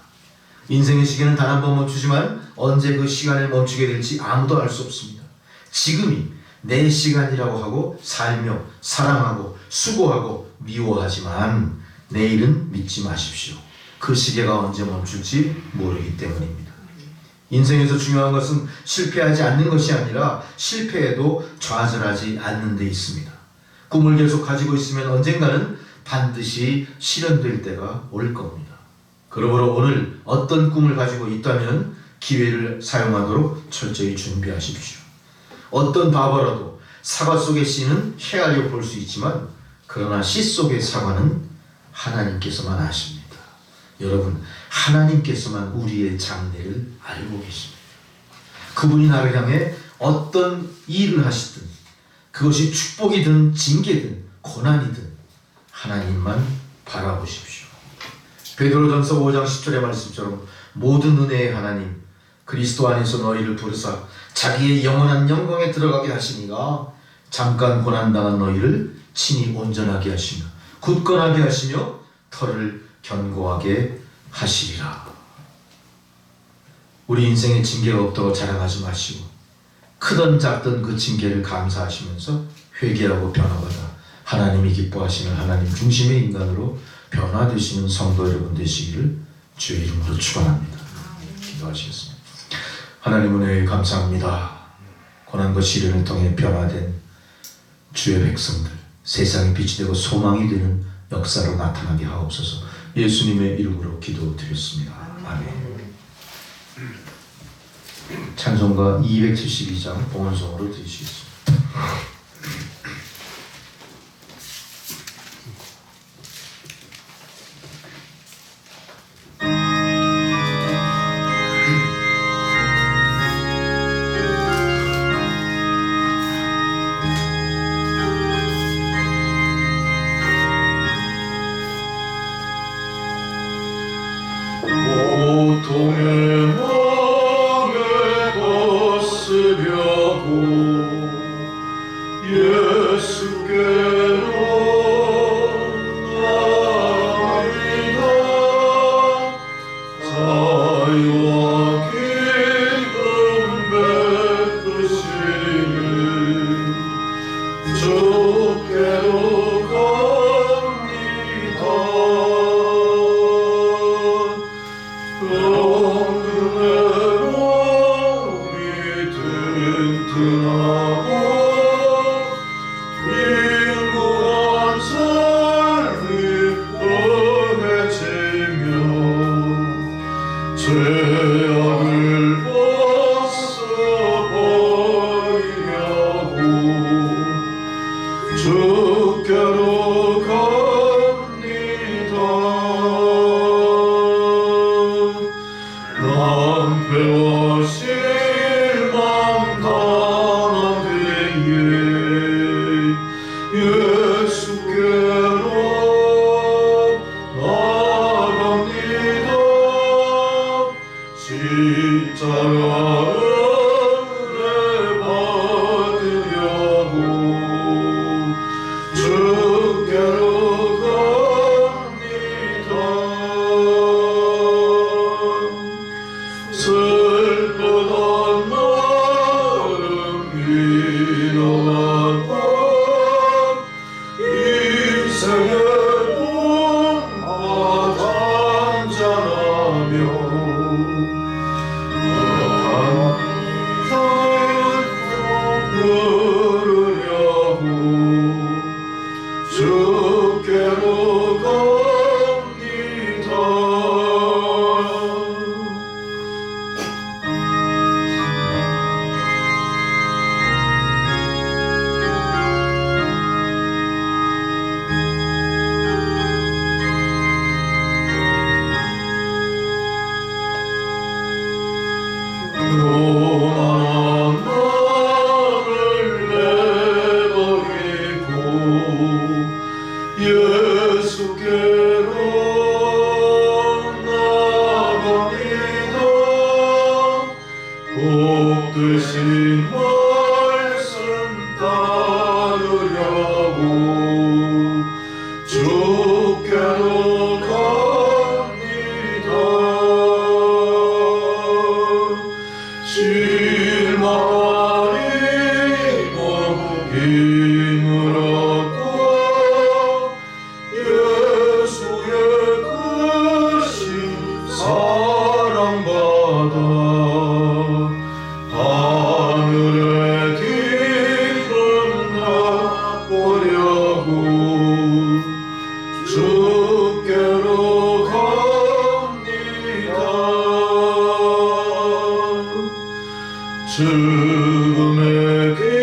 인생의 시계는 단 한 번 멈추지만 언제 그 시간을 멈추게 될지 아무도 알 수 없습니다. 지금이 내 시간이라고 하고 살며 사랑하고 수고하고 미워하지만 내일은 믿지 마십시오. 그 시계가 언제 멈출지 모르기 때문입니다. 인생에서 중요한 것은 실패하지 않는 것이 아니라 실패해도 좌절하지 않는 데 있습니다. 꿈을 계속 가지고 있으면 언젠가는 반드시 실현될 때가 올 겁니다. 그러므로 오늘 어떤 꿈을 가지고 있다면 기회를 사용하도록 철저히 준비하십시오. 어떤 바보라도 사과 속의 씨는 헤아려 볼 수 있지만 그러나 씨 속의 사과는 하나님께서만 아십니다. 여러분, 하나님께서만 우리의 장래를 알고 계십니다. 그분이 나를 향해 어떤 일을 하시든 그것이 축복이든 징계든 고난이든 하나님만 바라보십시오. 베드로전서 5장 10절의 말씀처럼 모든 은혜의 하나님 그리스도 안에서 너희를 부르사 자기의 영원한 영광에 들어가게 하시니가 잠깐 고난당한 너희를 친히 온전하게 하시며 굳건하게 하시며 털을 견고하게 하시리라. 우리 인생에 징계가 없다고 자랑하지 마시고 크든 작든 그 징계를 감사하시면서 회개하고 변화받아 하나님이 기뻐하시는 하나님 중심의 인간으로 변화되시는 성도 여러분 되시기를 주의 이름으로 축원합니다. 기도하시겠습니다. 하나님 은혜에 감사합니다. 고난과 시련을 통해 변화된 주의 백성들 세상의 빛이 되고 소망이 되는 역사로 나타나게 하옵소서. 예수님의 이름으로 기도드렸습니다. 아멘. 찬송가 272장 봉헌송으로 드리시겠습니다. 고통의 멍에 벗으려고 예수께로 나아갑니다. 자유와 기쁨 베푸시는 주께로 갑니다. 엉금의 몸이 튼튼하고 인고한 삶이 은혜지며 죄악을 벗어버리려고 주께로 갑니다. 낭패와 실망 당한 뒤에 예수께로 나갑니다. 십자가 은혜 받으려고 주께로 갑니다. 슬프던 마음 위로받고 인생의 꿈과 단장하며 항상 부르려고 주께로 갑니다. 교만한 마음을 내버리고 예수께로 나갑니다. 복 되신 말씀 따르려고 주께로 갑니다. 실망하리고 힘을 얻고 예수의 크신 사랑받아 하늘의 기쁨 맛보려고 주께로 갑니다. 죽음의 길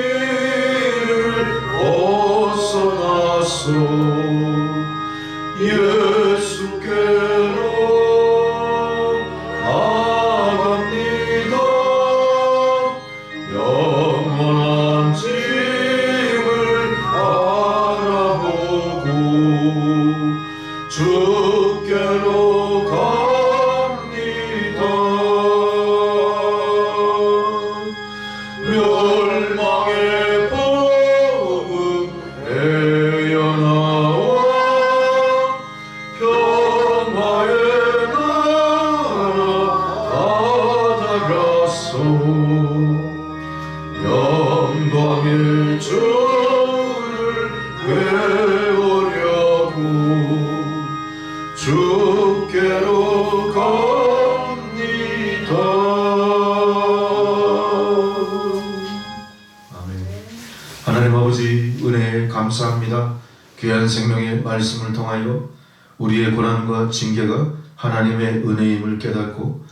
주께로 갑니다. 멸망의 복음 에어나와 평화의 나라 받아가소. 영광의 주를 배우려고 주께로 갑니다. 아멘. 하나님 아버지 은혜에 감사합니다. 귀한 생명의 말씀을 통하여 우리의 고난과 징계가 하나님의 은혜임을 깨닫고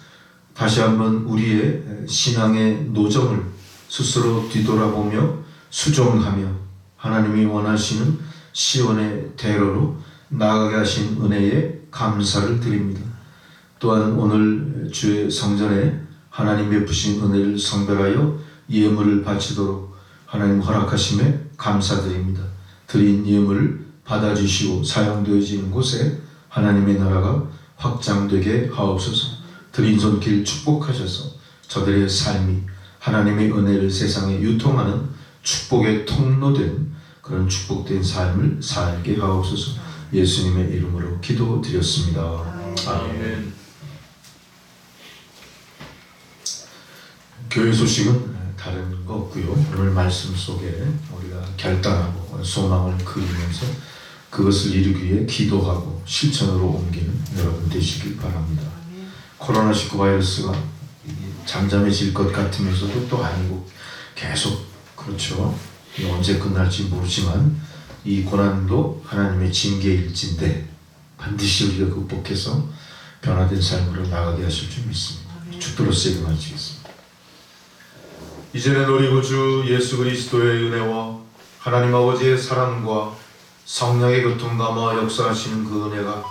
다시 한번 우리의 신앙의 노정을 스스로 뒤돌아보며 수종하며 하나님이 원하시는 시온의 대로로 나아가게 하신 은혜에 감사를 드립니다. 또한 오늘 주의 성전에 하나님 베푸신 은혜를 성별하여 예물을 바치도록 하나님 허락하심에 감사드립니다. 드린 예물을 받아주시고 사용되어지는 곳에 하나님의 나라가 확장되게 하옵소서. 드린 손길 축복하셔서 저들의 삶이 하나님의 은혜를 세상에 유통하는 축복의 통로된 그런 축복된 삶을 살게 하옵소서. 예수님의 이름으로 기도드렸습니다. 아멘. 교회 소식은 다른 거 없고요. 오늘 말씀 속에 우리가 결단하고 소망을 그리면서 그것을 이루기 위해 기도하고 실천으로 옮기는 여러분 되시길 바랍니다. 코로나19 바이러스가 잠잠해질 것 같으면서도 또 아니고 계속 그렇죠. 언제 끝날지 모르지만 이 고난도 하나님의 징계일진데 반드시 우리가 극복해서 변화된 삶으로 나가게 하실 줄 믿습니다. 죽도록 기도하시겠습니다. 이제는 우리 구주 예수 그리스도의 은혜와 하나님 아버지의 사랑과 성령의 교통감화 역사하시는 그 은혜가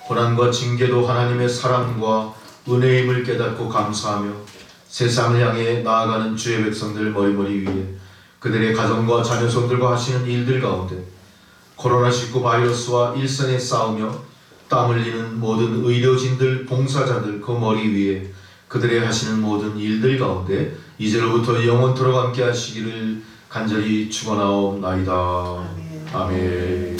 고난과 징계도 하나님의 사랑과 은혜임을 깨닫고 감사하며 세상을 향해 나아가는 주의 백성들 머리머리 위에 그들의 가정과 자녀손들과 하시는 일들 가운데 코로나19 바이러스와 일선에 싸우며 땀 흘리는 모든 의료진들, 봉사자들 그 머리 위에 그들의 하시는 모든 일들 가운데 이제로부터 영원토록 함께 하시기를 간절히 축원하옵나이다. 아멘.